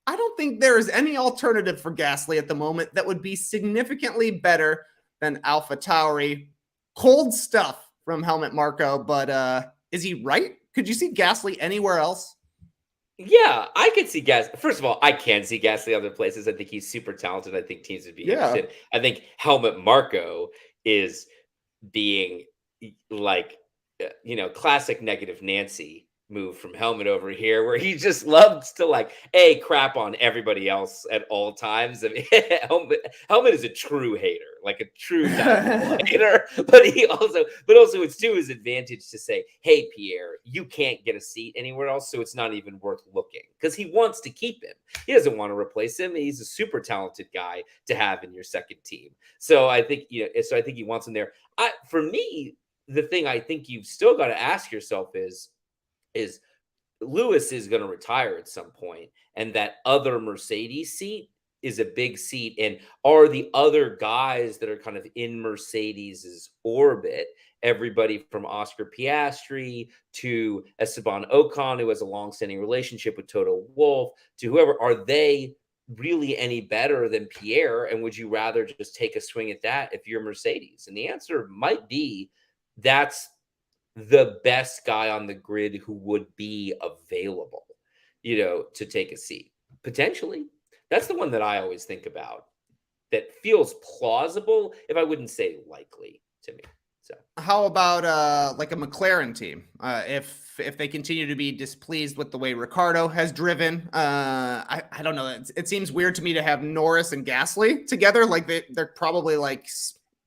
I don't think there is any alternative for Gasly at the moment that would be significantly better than AlphaTauri. Cold stuff from Helmut Marko, but is he right? Could you see Gasly anywhere else? Yeah, I could see Gasly. First of all, I can see Gasly other places. I think he's super talented. I think teams would be interested. I think Helmut Marko is being like, classic negative Nancy move from Helmut over here, where he just loves to like crap on everybody else at all times. I mean, Helmut is a true hater, like a true hater. But also it's to his advantage to say, "Hey, Pierre, you can't get a seat anywhere else, so it's not even worth looking," because he wants to keep him. He doesn't want to replace him. He's a super talented guy to have in your second team. So I think I think he wants him there. For me, the thing I think you've still got to ask yourself is Lewis is going to retire at some point, and that other Mercedes seat is a big seat. And are the other guys that are kind of in Mercedes's orbit, everybody from Oscar Piastri to Esteban Ocon, who has a long-standing relationship with Toto Wolff, to whoever, are they really any better than Pierre? And would you rather just take a swing at that if you're Mercedes? And the answer might be that's the best guy on the grid who would be available, to take a seat. Potentially. That's the one that I always think about that feels plausible, if I wouldn't say likely to me. So how about like a McLaren team? If if they continue to be displeased with the way Ricciardo has driven. I don't know. It seems weird to me to have Norris and Gasly together. Like they're probably like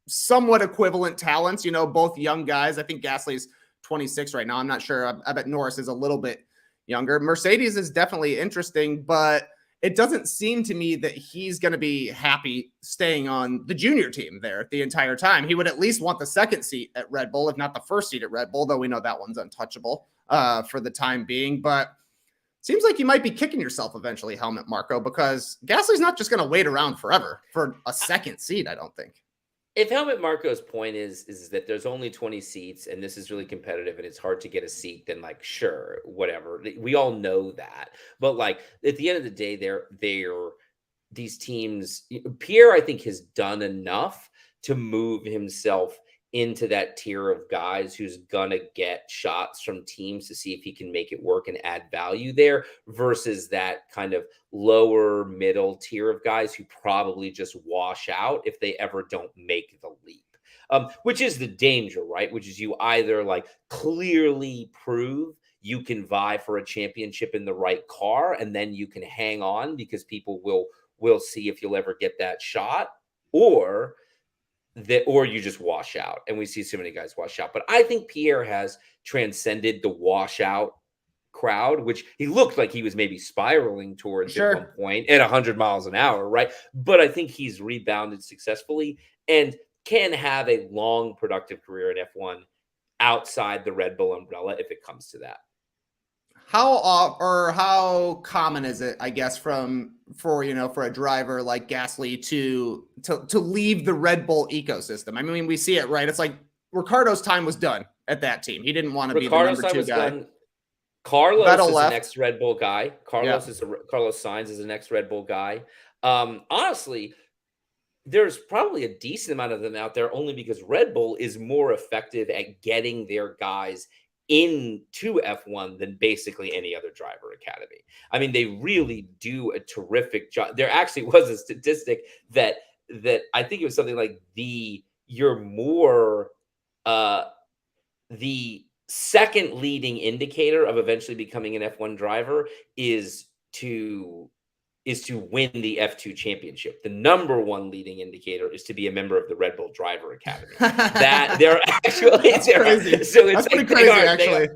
somewhat equivalent talents, you know, both young guys. I think Gasly's 26 right now. I'm not sure. I bet Norris is a little bit younger. Mercedes is definitely interesting, but it doesn't seem to me that he's going to be happy staying on the junior team there the entire time. He would at least want the second seat at Red Bull, if not the first seat at Red Bull, though we know that one's untouchable for the time being. But it seems like you might be kicking yourself eventually, Helmut Marko, because Gasly's not just going to wait around forever for a second seat, I don't think. If Helmut Marko's point is that there's only 20 seats and this is really competitive and it's hard to get a seat, then like, sure, whatever. We all know that. But like at the end of the day, these teams, Pierre, I think, has done enough to move himself into that tier of guys who's gonna get shots from teams to see if he can make it work and add value there, versus that kind of lower middle tier of guys who probably just wash out if they ever don't make the leap. Which is the danger, right? Which is you either like clearly prove you can vie for a championship in the right car, and then you can hang on because people will see if you'll ever get that shot, or you just wash out. And we see so many guys wash out. But I think Pierre has transcended the washout crowd, which he looked like he was maybe spiraling towards at one point at 100 miles an hour, right? But I think he's rebounded successfully and can have a long, productive career in F1 outside the Red Bull umbrella if it comes to that. How common is it, I guess, for a driver like Gasly to leave the Red Bull ecosystem? I mean, we see it, right? It's like Ricciardo's time was done at that team. He didn't want to be the number 2 guy. Done. Carlos Vettel is left. the next Red Bull guy. Carlos Sainz is the next Red Bull guy. Honestly, there's probably a decent amount of them out there only because Red Bull is more effective at getting their guys into F1 than basically any other driver academy. I mean, they really do a terrific job. There actually was a statistic that I think it was something like the second leading indicator of eventually becoming an F1 driver is to win the F2 championship. The number one leading indicator is to be a member of the Red Bull Driver Academy. That they're actually crazy. So it's That's like pretty crazy, actually.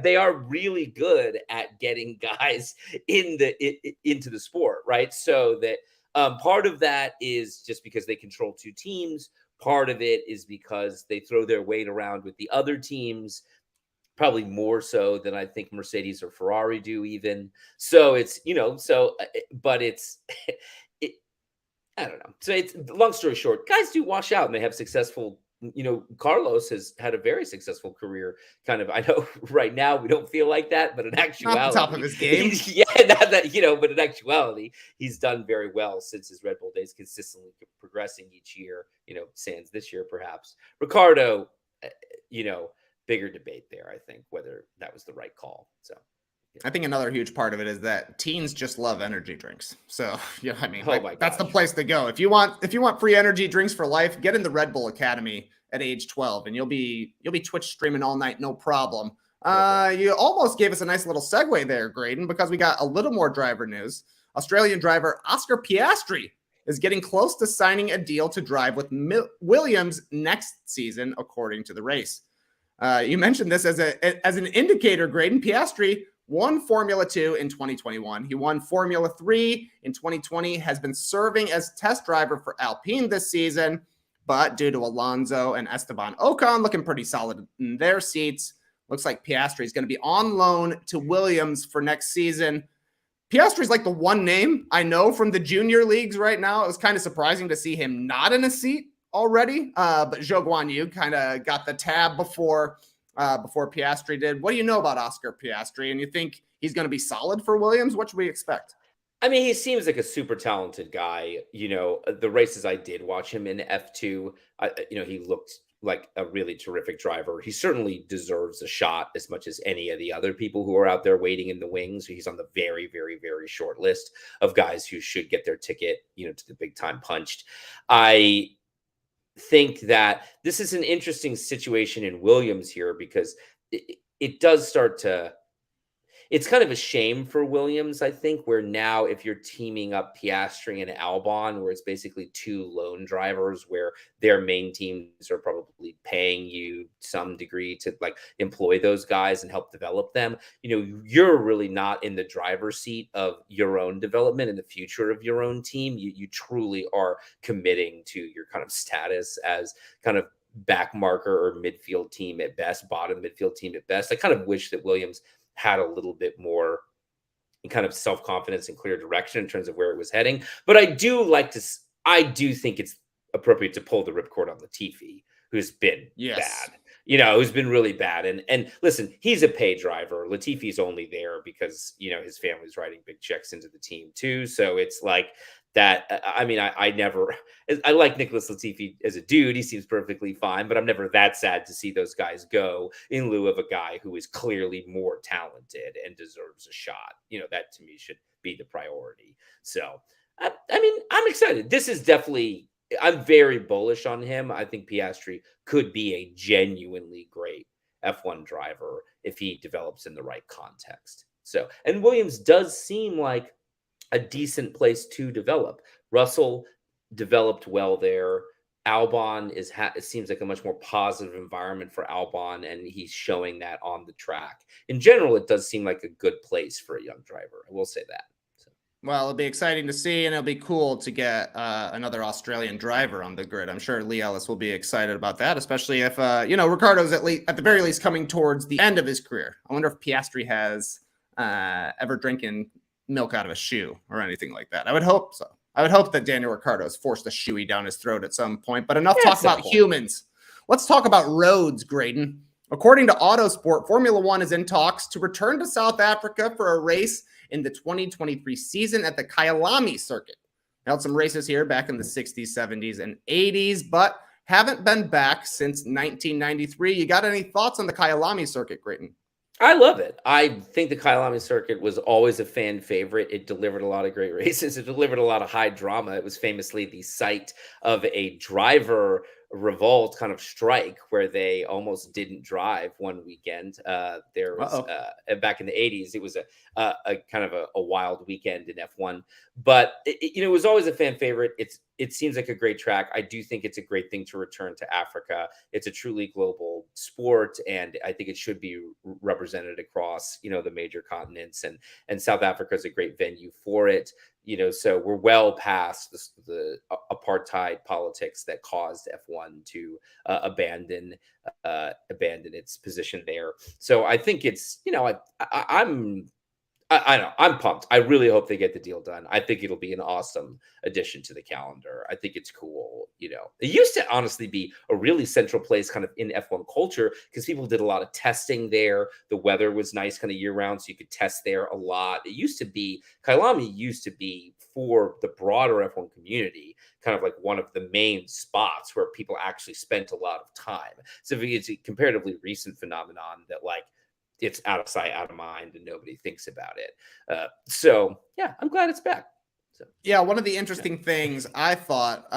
They are really good at getting guys into the sport, right? So that part of that is just because they control 2 teams. Part of it is because they throw their weight around with the other teams, probably more so than I think Mercedes or Ferrari do even. So it's, but it's, I don't know. So it's, long story short, guys do wash out and they have successful, Carlos has had a very successful career. Kind of, I know right now we don't feel like that, but in actuality, not the top of his game. Not that, but in actuality, he's done very well since his Red Bull days, consistently progressing each year, sans this year, perhaps. Ricciardo, bigger debate there, I think, whether that was the right call. So I think another huge part of it is that teens just love energy drinks. So, I mean, my that's the gosh. place to go. If you want free energy drinks for life, get in the Red Bull Academy at age 12 and you'll be Twitch streaming all night, no problem. You almost gave us a nice little segue there, Graydon, because we got a little more driver news. Australian driver Oscar Piastri is getting close to signing a deal to drive with Williams next season, according to the race. You mentioned this as an indicator, Graydon. Piastri won Formula 2 in 2021. He won Formula 3 in 2020, has been serving as test driver for Alpine this season, but due to Alonso and Esteban Ocon looking pretty solid in their seats, looks like Piastri is going to be on loan to Williams for next season. Piastri is like the one name I know from the junior leagues right now. It was kind of surprising to see him not in a seat already, but Zhou Guanyu kind of got the tab before Piastri did. What do you know about Oscar Piastri? And you think he's going to be solid for Williams? What should we expect? I mean, he seems like a super talented guy. The races I did watch him in F2, he looked like a really terrific driver. He certainly deserves a shot as much as any of the other people who are out there waiting in the wings. He's on the very, very, very short list of guys who should get their ticket, to the big time punched. I think that this is an interesting situation in Williams here because it does start to. It's kind of a shame for Williams, I think, where now if you're teaming up Piastri and Albon, where it's basically two lone drivers, where their main teams are probably paying you some degree to like employ those guys and help develop them. You're really not in the driver's seat of your own development and the future of your own team. You truly are committing to your kind of status as kind of back marker or midfield team at best, bottom midfield team at best. I kind of wish that Williams had a little bit more kind of self-confidence and clear direction in terms of where it was heading. But I do think it's appropriate to pull the ripcord on Latifi, who's been bad, who's been really bad. And listen, he's a pay driver. Latifi's only there because, his family's writing big checks into the team too. So it's like that. I mean, I like Nicholas Latifi as a dude. He seems perfectly fine, but I'm never that sad to see those guys go in lieu of a guy who is clearly more talented and deserves a shot. That to me should be the priority. So, I mean, I'm excited. This is definitely, I'm very bullish on him. I think Piastri could be a genuinely great F1 driver if he develops in the right context. So, and Williams does seem like a decent place to develop. Russell developed well there. Albon it seems like a much more positive environment for Albon, and he's showing that on the track. In general, it does seem like a good place for a young driver. I will say that. Well, it'll be exciting to see, and it'll be cool to get another Australian driver on the grid. I'm sure Lee Ellis will be excited about that, especially if, Ricciardo's at the very least coming towards the end of his career. I wonder if Piastri has ever drinking milk out of a shoe or anything like that. I would hope so. I would hope that Daniel Ricciardo has forced a shoey down his throat at some point. But enough talk about humans. Let's talk about roads, Graydon. According to Autosport, Formula One is in talks to return to South Africa for a race in the 2023 season at the Kyalami circuit. Held some races here back in the 60s, 70s, and 80s, but haven't been back since 1993. You got any thoughts on the Kyalami circuit, Graydon? I love it. I think the Kyalami circuit was always a fan favorite. It delivered a lot of great races. It delivered a lot of high drama. It was famously the site of a driver revolt kind of strike where they almost didn't drive one weekend. There was back in the 80s. It was a kind of a wild weekend in F1, but it was always a fan favorite. It seems like a great track. I do think it's a great thing to return to Africa. It's a truly global sport, and I think it should be represented across the major continents. And South Africa is a great venue for it. So we're well past the apartheid politics that caused F1 to abandon its position there. So I think it's, I'm pumped. I really hope they get the deal done. I think it'll be an awesome addition to the calendar. I think it's cool. It used to honestly be a really central place kind of in F1 culture because people did a lot of testing there. The weather was nice kind of year round, so you could test there a lot. Kyalami used to be for the broader F1 community, kind of like one of the main spots where people actually spent a lot of time. So it's a comparatively recent phenomenon that it's out of sight, out of mind, and nobody thinks about it. So yeah, I'm glad it's back. So. Yeah, one of the interesting things I thought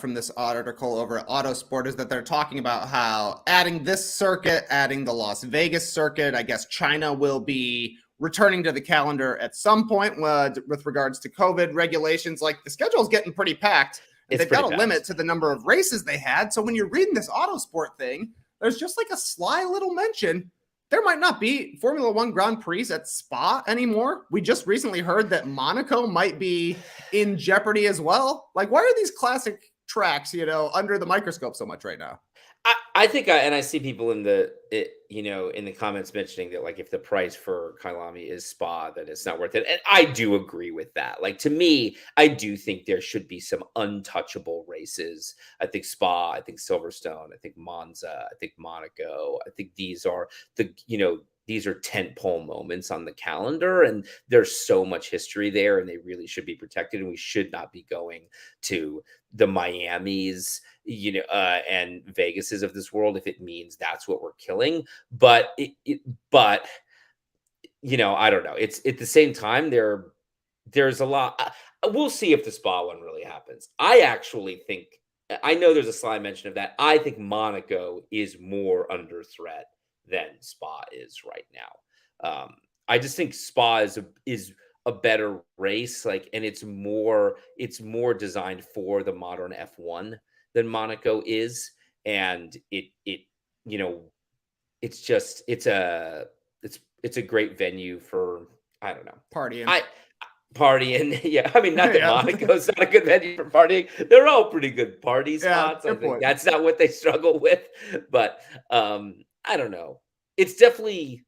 from this article over at Autosport is that they're talking about how adding this circuit, adding the Las Vegas circuit, I guess China will be returning to the calendar at some point with regards to COVID regulations. Like the schedule is getting pretty packed. They've got a limit to the number of races they had. So when you're reading this Autosport thing, there's just like a sly little mention. There might not be Formula One Grand Prix at Spa anymore. We just recently heard that Monaco might be in jeopardy as well. Like, why are these classic tracks, under the microscope so much right now? I think, and I see people in the comments mentioning that, if the price for Kyalami is Spa, that it's not worth it. And I do agree with that. to me, I do think there should be some untouchable races. I think Spa, I think Silverstone, I think Monza, I think Monaco. I think these are these are tentpole moments on the calendar, and there's so much history there, and they really should be protected. And we should not be going to the Miamis, and Vegases of this world if it means that's what we're killing. But I don't know. It's at the same time there's a lot. We'll see if the Spa one really happens. I actually think, I know there's a sly mention of that. I think Monaco is more under threat than Spa is right now. I just think Spa is a better race, and it's more designed for the modern F1 than Monaco is, and it's a great venue for, I don't know, Partying. Partying. Yeah, I mean, not that Monaco's not a good venue for partying. They're all pretty good party spots. I think that's not what they struggle with, but I don't know. It's definitely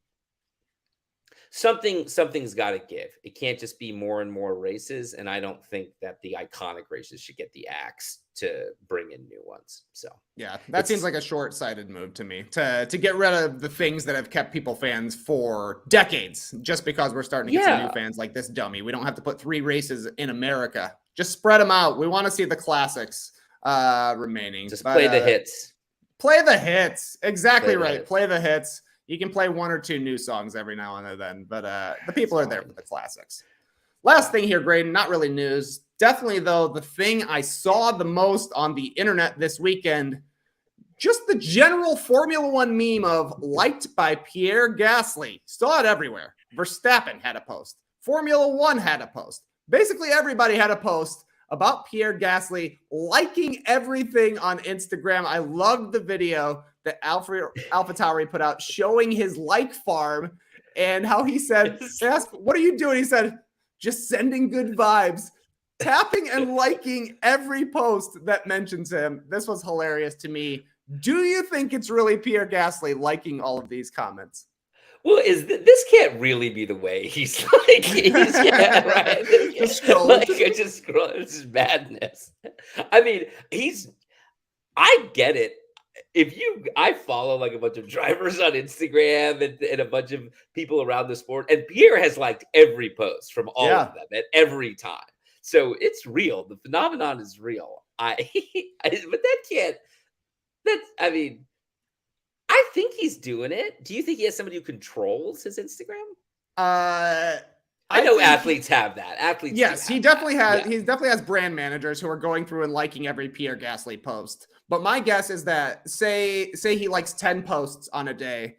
something's got to give. It can't just be more and more races, and I don't think that the iconic races should get the axe to bring in new ones. So yeah, that seems like a short-sighted move to me, to get rid of the things that have kept people fans for decades, just because we're starting to get some new fans like this dummy. We don't have to put 3 races in America. Just spread them out. We want to see the classics remaining. Just play the hits. Play the hits. Exactly right. Play the hits. You can play 1 or 2 new songs every now and then, but the people are there for the classics. Last thing here, Graydon, not really news. Definitely, though, the thing I saw the most on the internet this weekend, just the general Formula One meme of liked by Pierre Gasly. Saw it everywhere. Verstappen had a post. Formula One had a post. Basically, everybody had a post about Pierre Gasly liking everything on Instagram. I loved the video that AlphaTauri put out showing his like farm and how he said, they asked, what are you doing? He said, just sending good vibes, tapping and liking every post that mentions him. This was hilarious to me. Do you think it's really Pierre Gasly liking all of these comments? Well, this can't really be the way he's right? Just scroll. Just scroll. This is madness. I mean, I get it. I follow a bunch of drivers on Instagram and a bunch of people around the sport, and Pierre has liked every post from all of them at every time. So it's real. The phenomenon is real. But I think he's doing it. Do you think he has somebody who controls his Instagram? I know athletes have that. Yes, he definitely has. Yeah. He definitely has brand managers who are going through and liking every Pierre Gasly post. But my guess is that say he likes 10 posts on a day,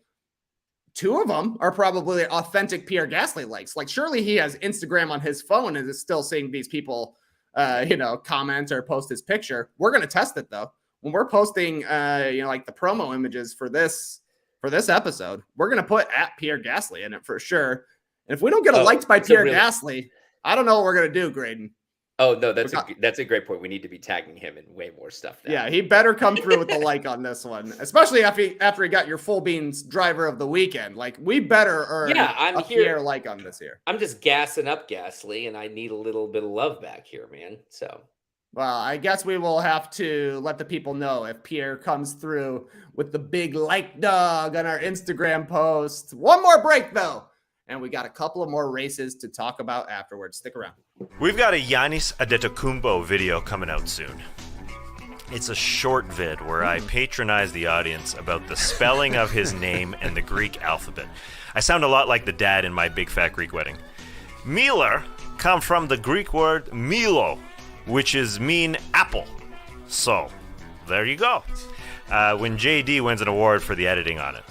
2 of them are probably authentic Pierre Gasly likes. Surely he has Instagram on his phone and is still seeing these people, comment or post his picture. We're gonna test it though. When we're posting, the promo images for this episode, we're gonna put @Pierre Gasly in it for sure. And if we don't get liked by Pierre Gasly, I don't know what we're gonna do, Graydon. Oh no, that's a great point. We need to be tagging him in way more stuff now. Yeah, he better come through with the like on this one, especially after he got your full beans driver of the weekend. We better earn a Pierre like on this here. I'm just gassing up Gasly, and I need a little bit of love back here, man. So. Well, I guess we will have to let the people know if Pierre comes through with the big like dog on our Instagram post. One more break, though, and we got a couple of more races to talk about afterwards. Stick around. We've got a Giannis Antetokounmpo video coming out soon. It's a short vid where I patronize the audience about the spelling of his name and the Greek alphabet. I sound a lot like the dad in My Big Fat Greek Wedding. Miller come from the Greek word milo, which is mean apple. So, there you go. When JD wins an award for the editing on it,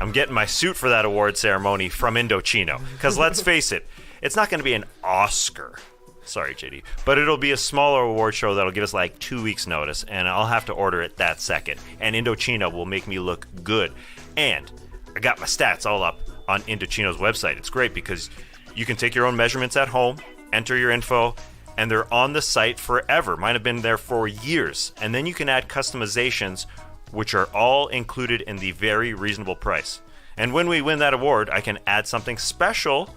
I'm getting my suit for that award ceremony from Indochino. Because let's face it, it's not going to be an Oscar. Sorry, JD. But it'll be a smaller award show that'll give us 2 weeks notice, and I'll have to order it that second. And Indochino will make me look good. And I got my stats all up on Indochino's website. It's great because you can take your own measurements at home, enter your info, and they're on the site forever. Mine have been there for years. And then you can add customizations, which are all included in the very reasonable price. And when we win that award, I can add something special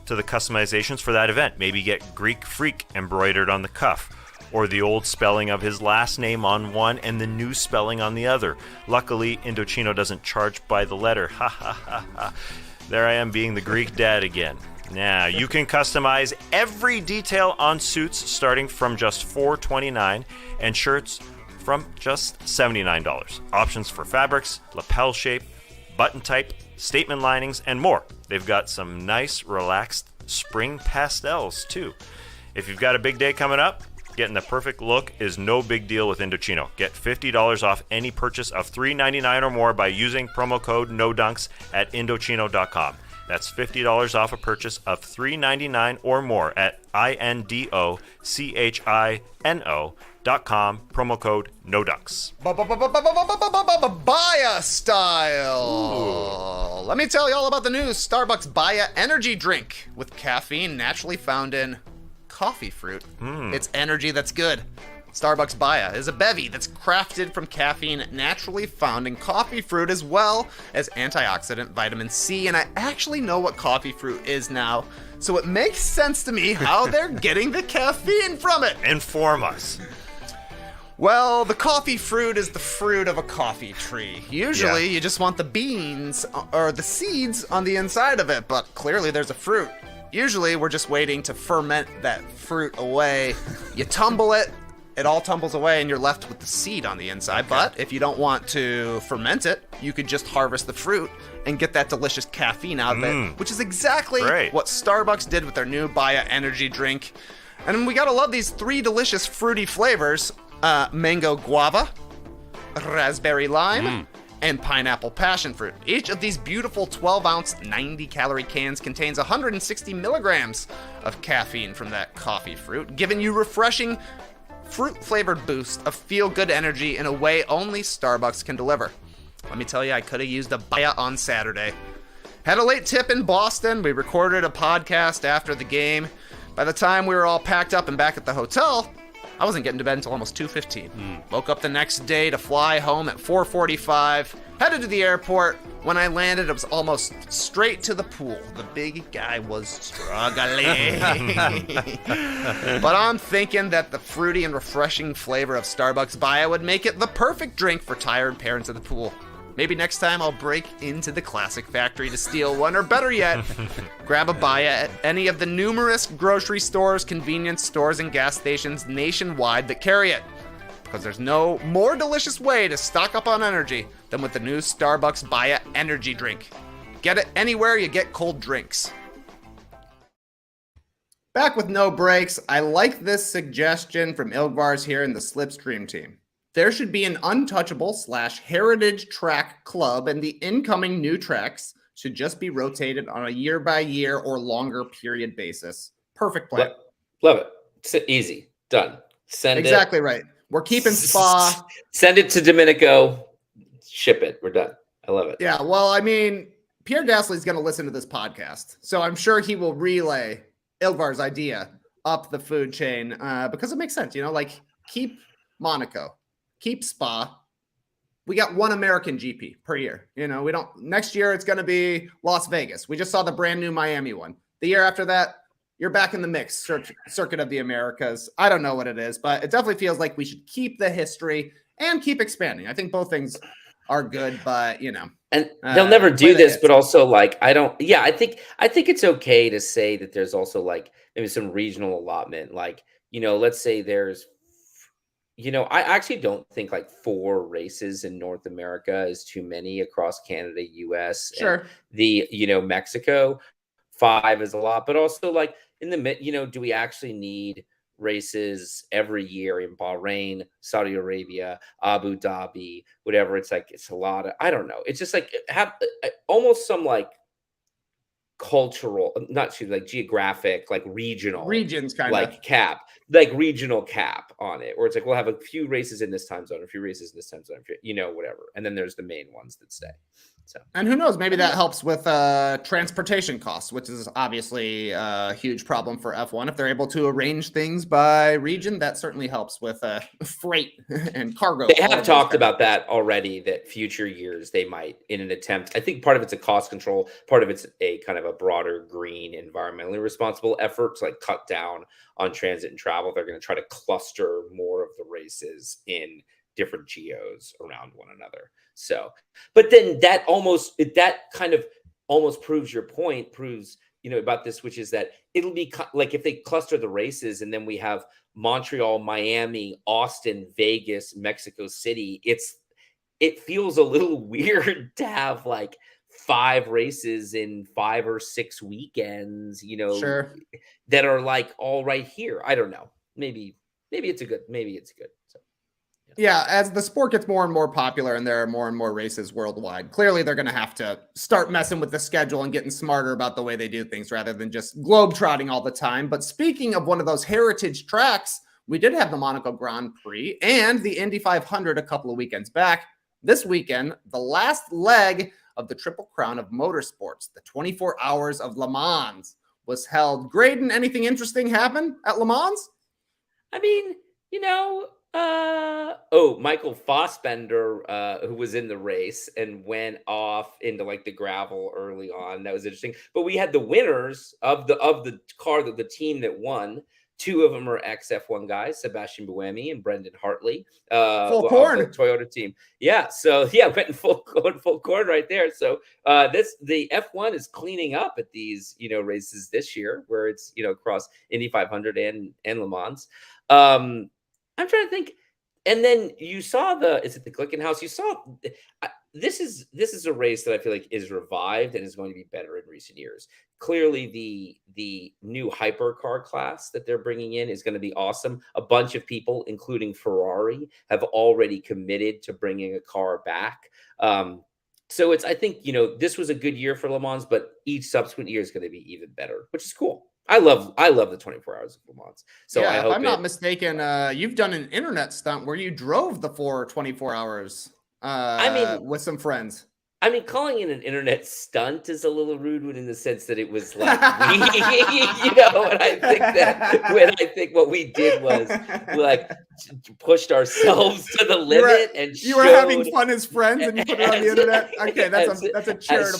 to the customizations for that event. Maybe get Greek Freak embroidered on the cuff, or the old spelling of his last name on one and the new spelling on the other. Luckily, Indochino doesn't charge by the letter. Ha ha ha ha. There I am being the Greek dad again. Now, you can customize every detail on suits starting from just $429 and shirts from just $79. Options for fabrics, lapel shape, button type, statement linings, and more. They've got some nice, relaxed spring pastels, too. If you've got a big day coming up, Getting the perfect look is no big deal with Indochino. Get $50 off any purchase of $3.99 or more by using promo code NODUNKS at Indochino.com. That's $50 off a purchase of $3.99 or more at INDOCHINO.com. Promo code NODUNKS. Baya style. Let me tell you all about the new Starbucks Baya energy drink with caffeine naturally found in coffee fruit. It's energy that's good. Starbucks Baya is a bevy that's crafted from caffeine naturally found in coffee fruit as well as antioxidant vitamin C. And I actually know what coffee fruit is now, so it makes sense to me how they're getting the caffeine from it. Inform us. Well, the coffee fruit is the fruit of a coffee tree. Usually you just want the beans or the seeds on the inside of it, but clearly there's a fruit. Usually we're just waiting to ferment that fruit away. You tumble it, it all tumbles away and you're left with the seed on the inside. Okay. But if you don't want to ferment it, you could just harvest the fruit and get that delicious caffeine out of it, which is exactly what Starbucks did with their new Baya energy drink. And we gotta love these 3 delicious fruity flavors. Mango guava, raspberry lime, and pineapple passion fruit. Each of these beautiful 12-ounce, 90-calorie cans contains 160 milligrams of caffeine from that coffee fruit, giving you refreshing, fruit-flavored boost of feel-good energy in a way only Starbucks can deliver. Let me tell you, I could have used a Baya on Saturday. Had a late tip in Boston. We recorded a podcast after the game. By the time we were all packed up and back at the hotel, I wasn't getting to bed until almost 2:15. Woke up the next day to fly home at 4:45. Headed to the airport. When I landed, it was almost straight to the pool. The big guy was struggling. But I'm thinking that the fruity and refreshing flavor of Starbucks Baya would make it the perfect drink for tired parents at the pool. Maybe next time I'll break into the Classic Factory to steal one, or better yet, grab a Baya at any of the numerous grocery stores, convenience stores, and gas stations nationwide that carry it. Because there's no more delicious way to stock up on energy than with the new Starbucks Baya energy drink. Get it anywhere you get cold drinks. Back with no breaks, I like this suggestion from Ilgvar's here in the Slipstream team. There should be an untouchable/heritage track club, and the incoming new tracks should just be rotated on a year-by-year or longer period basis. Perfect plan. Love it. It's easy. Done. Send it. Exactly right. We're keeping Spa. Send it to Domenico. Ship it. We're done. I love it. Yeah, well, I mean, Pierre Gasly is going to listen to this podcast, so I'm sure he will relay Ilgvar's idea up the food chain because it makes sense. You know, like, keep Monaco. Keep Spa. We got one American GP per year. You know, we don't. Next year it's going to be Las Vegas. We just saw the brand new Miami one. The year after that, you're back in the mix. Circuit of the Americas. I don't know what it is, but it definitely feels like we should keep the history and keep expanding. I think both things are good, but you know, and they'll never do this. But also, like, I don't. Yeah, I think it's okay to say that there's also like maybe some regional allotment. Like, you know, let's say there's. You know, I actually don't think like 4 races in North America is too many across Canada, US, sure. And Mexico. 5 is a lot, but also like in the do we actually need races every year in Bahrain, Saudi Arabia, Abu Dhabi, whatever? It's like, it's a lot of, I don't know. It's just like have almost some like cultural, like geographic, like regions kind of like cap. Like regional cap on it, or it's like we'll have a few races in this time zone, a few races in this time zone, whatever, and then there's the main ones that stay. So, and who knows, maybe that helps with transportation costs, which is obviously a huge problem for F1. If they're able to arrange things by region, that certainly helps with freight and cargo. They have talked about that already, that future years they might, in an attempt. I think part of it's a cost control, part of it's a kind of a broader green, environmentally responsible effort to like cut down on transit and travel. They're going to try to cluster more of the races in different geos around one another. So, but then that kind of almost proves your point, about this, which is that it'll be like if they cluster the races and then we have Montreal, Miami, Austin, Vegas, Mexico City, it feels a little weird to have like 5 races in 5 or 6 weekends, sure, that are like all right here. I don't know. Maybe maybe it's good. So, yeah, as the sport gets more and more popular and there are more and more races worldwide, clearly they're going to have to start messing with the schedule and getting smarter about the way they do things rather than just globetrotting all the time. But speaking of one of those heritage tracks, we did have the Monaco Grand Prix and the Indy 500 a couple of weekends back. This weekend, the last leg of the Triple Crown of Motorsports, the 24 Hours of Le Mans, was held. Graydon, anything interesting happen at Le Mans? I mean, Michael Fassbender, who was in the race and went off into like the gravel early on. That was interesting. But we had the winners of the car, the team that won. Two of them are ex-F1 guys, Sebastian Buemi and Brendan Hartley. Full corn. The Toyota team. Yeah. So yeah, went in full corn right there. So the F1 is cleaning up at these, races this year where it's, across Indy 500 and Le Mans. I'm trying to think. And then you saw is it the Glickenhaus? You saw this is a race that I feel like is revived and is going to be better in recent years. Clearly, the new hypercar class that they're bringing in is going to be awesome. A bunch of people, including Ferrari, have already committed to bringing a car back. So I think, this was a good year for Le Mans, but each subsequent year is going to be even better, which is cool. I love the 24 Hours of Le Mans. So yeah, I hope if I'm not mistaken, you've done an internet stunt where you drove the 24 hours. With some friends. I mean, calling it an internet stunt is a little rude in the sense that it was like, and I think what we did was like pushed ourselves to the limit you were having fun as friends and you put it on the internet. Okay, that's a charitable.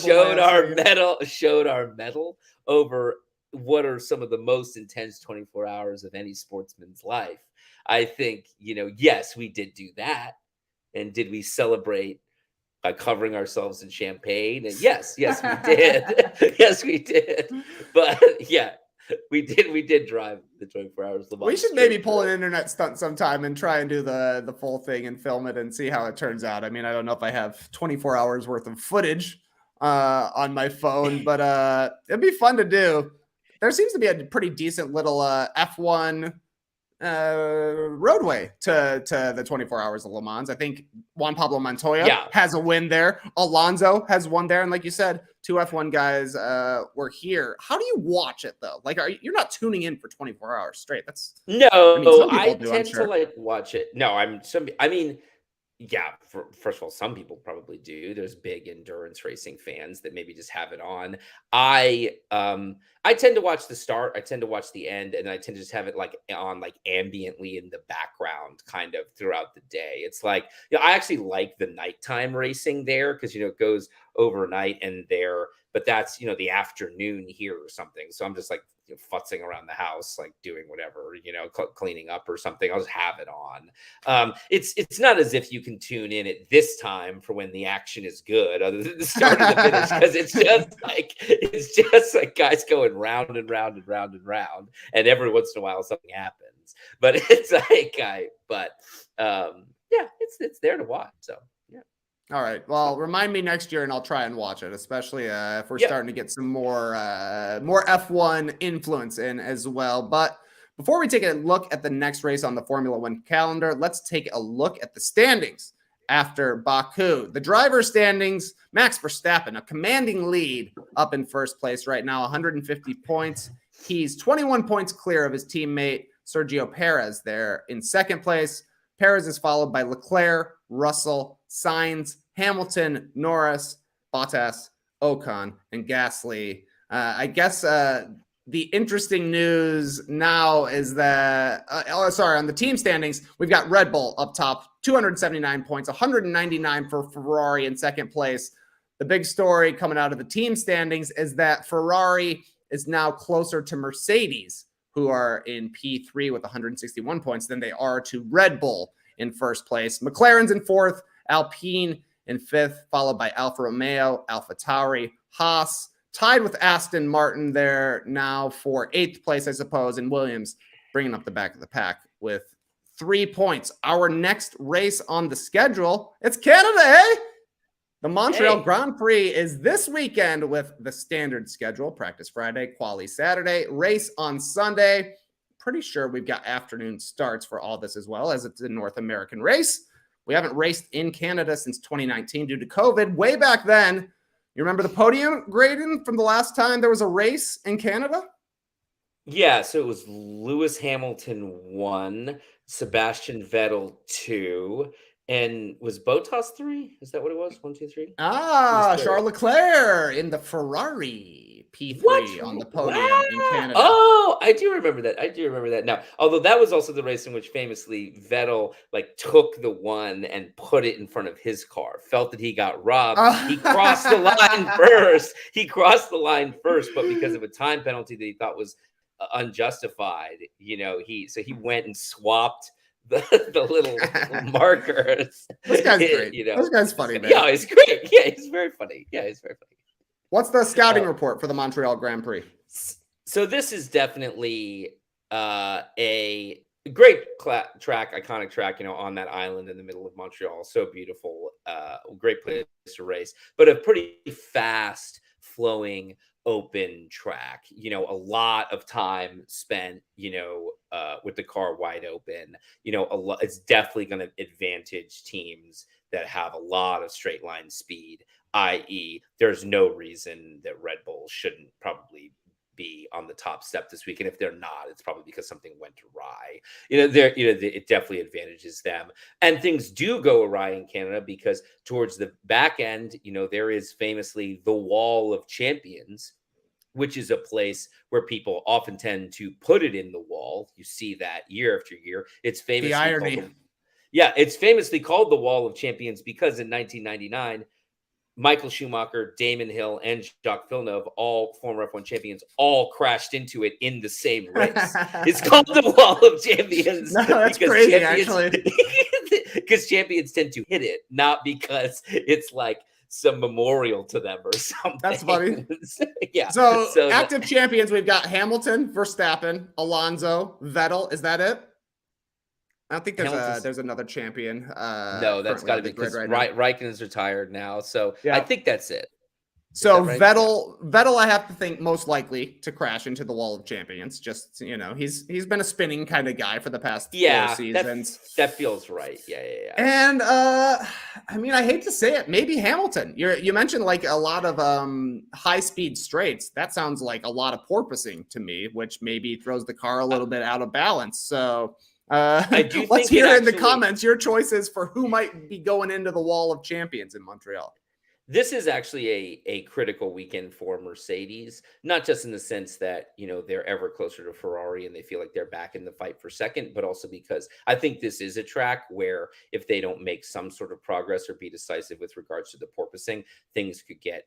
Showed our medal over what are some of the most intense 24 hours of any sportsman's life. I think, yes, we did do that. And did we celebrate by covering ourselves in champagne? And yes, we did. Yes, we did. But yeah, we did drive the 24 Hours. We should maybe pull an internet stunt sometime and try and do the full thing and film it and see how it turns out. I mean, I don't know if I have 24 hours worth of footage on my phone, but it'd be fun to do. There seems to be a pretty decent little F1 roadway to the 24 Hours of Le Mans. I think Juan Pablo Montoya has a win there. Alonso has one there. And like you said, two F1 guys were here. How do you watch it though? Like, you're not tuning in for 24 hours straight. I tend to like watch it. First of all, some people probably do. There's big endurance racing fans that maybe just have it on. I tend to watch the start. I tend to watch the end, and I tend to just have it like on like ambiently in the background kind of throughout the day. It's like, I actually like the nighttime racing there because, it goes overnight and but that's, the afternoon here or something. So I'm just like futzing around the house, like doing whatever, cleaning up or something. I'll just have it on. It's not as if you can tune in at this time for when the action is good, other than the start and the finish, because it's just like guys going round and round and round and round, and every once in a while something happens. But it's like it's there to watch. So. All right. Well, remind me next year and I'll try and watch it, especially if we're starting to get some more F1 influence in as well. But before we take a look at the next race on the Formula One calendar, let's take a look at the standings after Baku. The driver standings, Max Verstappen, a commanding lead up in first place right now, 150 points. He's 21 points clear of his teammate Sergio Perez there in second place. Perez is followed by Leclerc, Russell, Sainz, Hamilton, Norris, Bottas, Ocon, and Gasly. I guess the interesting news now is that, on the team standings, we've got Red Bull up top, 279 points, 199 for Ferrari in second place. The big story coming out of the team standings is that Ferrari is now closer to Mercedes, who are in P3 with 161 points, than they are to Red Bull in first place. McLaren's in fourth, Alpine in fifth, followed by Alfa Romeo, AlphaTauri, Haas, tied with Aston Martin there now for eighth place, I suppose, and Williams bringing up the back of the pack with 3 points. Our next race on the schedule, it's Canada, eh? The Montreal Grand Prix is this weekend with the standard schedule: practice Friday, quali Saturday, race on Sunday. pretty sure we've got afternoon starts for all this as well, as it's a North American race. We haven't raced in Canada since 2019 due to COVID. Way back then, you remember the podium, Graydon, from the last time there was a race in Canada? Yeah, so it was Lewis Hamilton 1, Sebastian Vettel 2, and was Bottas 3? Is that what it was? 1, 2, 3? Charles Leclerc in the Ferrari P3 on the podium in Canada. Oh, I do remember that. Now, although that was also the race in which famously Vettel took the 1 and put it in front of his car. Felt that he got robbed. He crossed the line first. But because of a time penalty that he thought was unjustified, he went and swapped the little markers. This guy's great. This guy's funny, man. Yeah, he's great. Yeah, he's very funny. What's the scouting report for the Montreal Grand Prix? So this is definitely a great track, iconic track, on that island in the middle of Montreal. So beautiful, great place to race, but a pretty fast flowing open track, a lot of time spent, with the car wide open, it's definitely going to advantage teams that have a lot of straight line speed, i.e. there's no reason that Red Bull shouldn't probably be on the top step this week. And if they're not, it's probably because something went awry. It definitely advantages them. And things do go awry in Canada because towards the back end, there is famously the Wall of Champions, which is a place where people often tend to put it in the wall. You see that year after year. It's famously the irony. It's famously called the Wall of Champions because in 1999, Michael Schumacher, Damon Hill, and Jacques Villeneuve, all former F1 champions, all crashed into it in the same race. It's called the Wall of Champions. No, that's crazy, actually. Because champions tend to hit it, not because it's like some memorial to them or something. That's funny. Yeah. So active champions, we've got Hamilton, Verstappen, Alonso, Vettel. Is that it? I don't think there's another champion. No, that's got to be because Raikkonen's retired now. So yeah. I think that's it. So right? Vettel, I have to think most likely to crash into the Wall of Champions. Just he's been a spinning kind of guy for the past 4 seasons. That feels right. Yeah. And I hate to say it, maybe Hamilton. You mentioned a lot of high speed straights. That sounds like a lot of porpoising to me, which maybe throws the car a little bit out of balance. So. Let's hear in the comments your choices for who might be going into the Wall of Champions in Montreal. This is actually a critical weekend for Mercedes, not just in the sense that, they're ever closer to Ferrari and they feel like they're back in the fight for second, but also because I think this is a track where if they don't make some sort of progress or be decisive with regards to the porpoising, things could get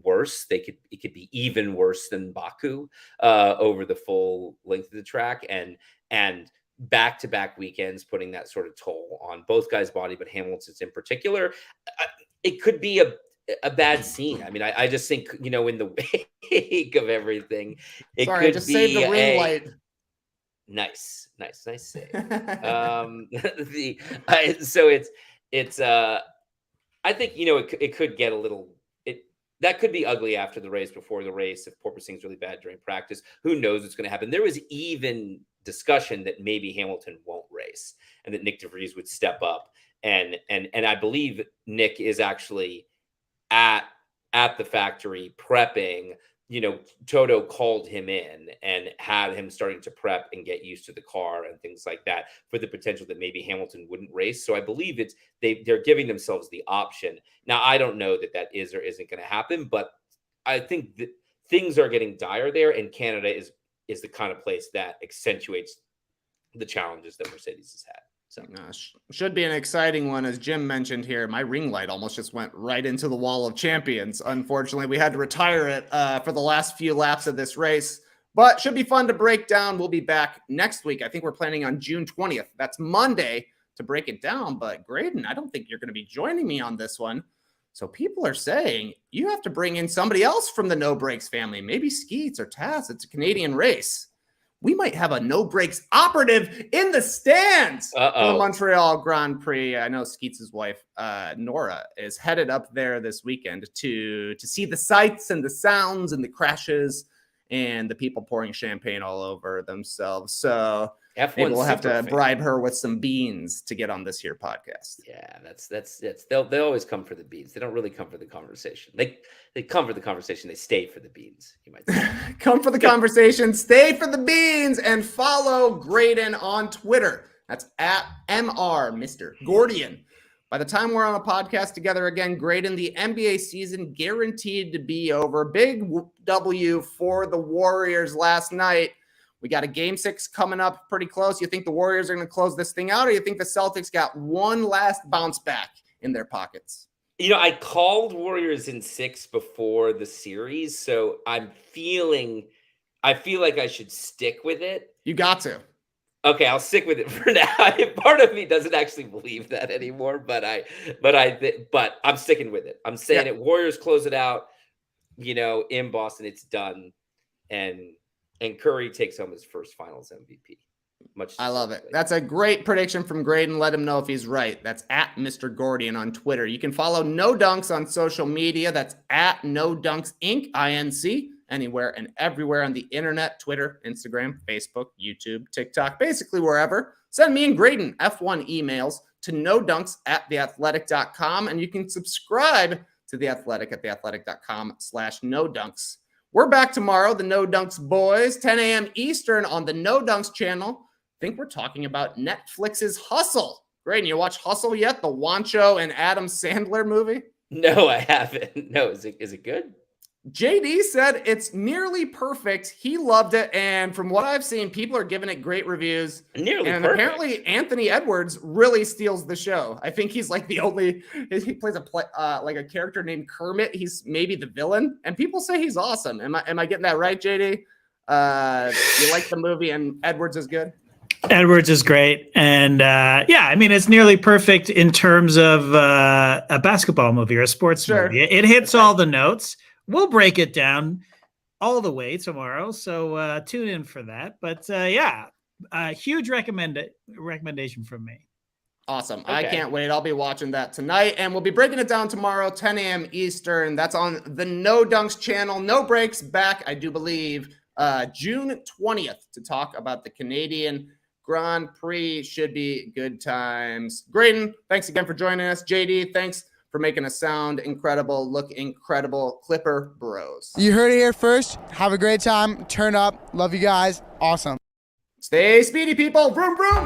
worse. It could be even worse than Baku over the full length of the track. And back-to-back weekends putting that sort of toll on both guys' body, but Hamilton's in particular. It could be a bad scene. I just think, in the wake of everything, it could I just be saved the ring light. Nice save. I think, it could get a little, that could be ugly after the race, before the race, if porpoising's really bad during practice. Who knows what's going to happen? There was even discussion that maybe Hamilton won't race and that Nick DeVries would step up. And I believe Nick is actually at the factory prepping. Toto called him in and had him starting to prep and get used to the car and things like that for the potential that maybe Hamilton wouldn't race. So I believe they're giving themselves the option. Now, I don't know that is or isn't going to happen, but I think that things are getting dire there, and Canada is the kind of place that accentuates the challenges that Mercedes has had. So should be an exciting one. As Jim mentioned here, my ring light almost just went right into the Wall of Champions. Unfortunately, we had to retire it for the last few laps of this race, but should be fun to break down. We'll be back next week. I think we're planning on June 20th. That's Monday to break it down. But Graydon, I don't think you're going to be joining me on this one. So people are saying you have to bring in somebody else from the No Brakes family, maybe Skeets or Taz. It's a Canadian race. We might have a No Brakes operative in the stands for the Montreal Grand Prix. I know Skeets' wife, Nora, is headed up there this weekend to see the sights and the sounds and the crashes and the people pouring champagne all over themselves. So F1 maybe we'll have to super fan. bribe her with some beans to get on this here podcast. Yeah, that's they always come for the beans. They don't really come for the conversation. They come for the conversation. They stay for the beans, you might say. Come for the conversation, stay for the beans, and follow Graydon on Twitter. That's at MR Mr. Gordian. By the time we're on a podcast together again, Graydon, the NBA season guaranteed to be over. Big W for the Warriors last night. We got a game 6 coming up pretty close. You think the Warriors are going to close this thing out, or you think the Celtics got one last bounce back in their pockets? I called Warriors in 6 before the series, so I feel like I should stick with it. You got to. Okay, I'll stick with it for now. Part of me doesn't actually believe that anymore, but I'm sticking with it. I'm saying it. Warriors close it out, in Boston. It's done, and Curry takes home his first Finals MVP. I love it. That's a great prediction from Graydon. Let him know if he's right. That's at Mr. Gordian on Twitter. You can follow No Dunks on social media. That's at No Dunks Inc. INC. Anywhere and everywhere on the internet, Twitter, Instagram, Facebook, YouTube, TikTok, basically wherever. Send me and Graydon F1 emails to nodunks@theathletic.com, and you can subscribe to The Athletic at theathletic.com/nodunks. We're back tomorrow, the No Dunks boys, 10 a.m. Eastern on the No Dunks channel. I think we're talking about Netflix's Hustle. Graydon, you watch Hustle yet? The Wancho and Adam Sandler movie? No, I haven't. No, is it good? JD said it's nearly perfect. He loved it, and from what I've seen, people are giving it great reviews. Nearly and perfect. Apparently, Anthony Edwards really steals the show. I think he's like the only. He plays like a character named Kermit. He's maybe the villain, and people say he's awesome. Am I getting that right, JD? You like the movie, and Edwards is good. Edwards is great, and it's nearly perfect in terms of a basketball movie or a sports movie. It hits all the notes. We'll break it down all the way tomorrow, so tune in for that. But huge recommendation from me. Awesome. Okay. I can't wait. I'll be watching that tonight, and we'll be breaking it down tomorrow, 10 a.m. Eastern. That's on the No Dunks channel. No Breaks back, I do believe, June 20th to talk about the Canadian Grand Prix. Should be good times. Graydon, thanks again for joining us. JD, thanks for making us sound incredible, look incredible. Clipper Bros. You heard it here first. Have a great time. Turn up. Love you guys. Awesome. Stay speedy, people. Vroom, vroom.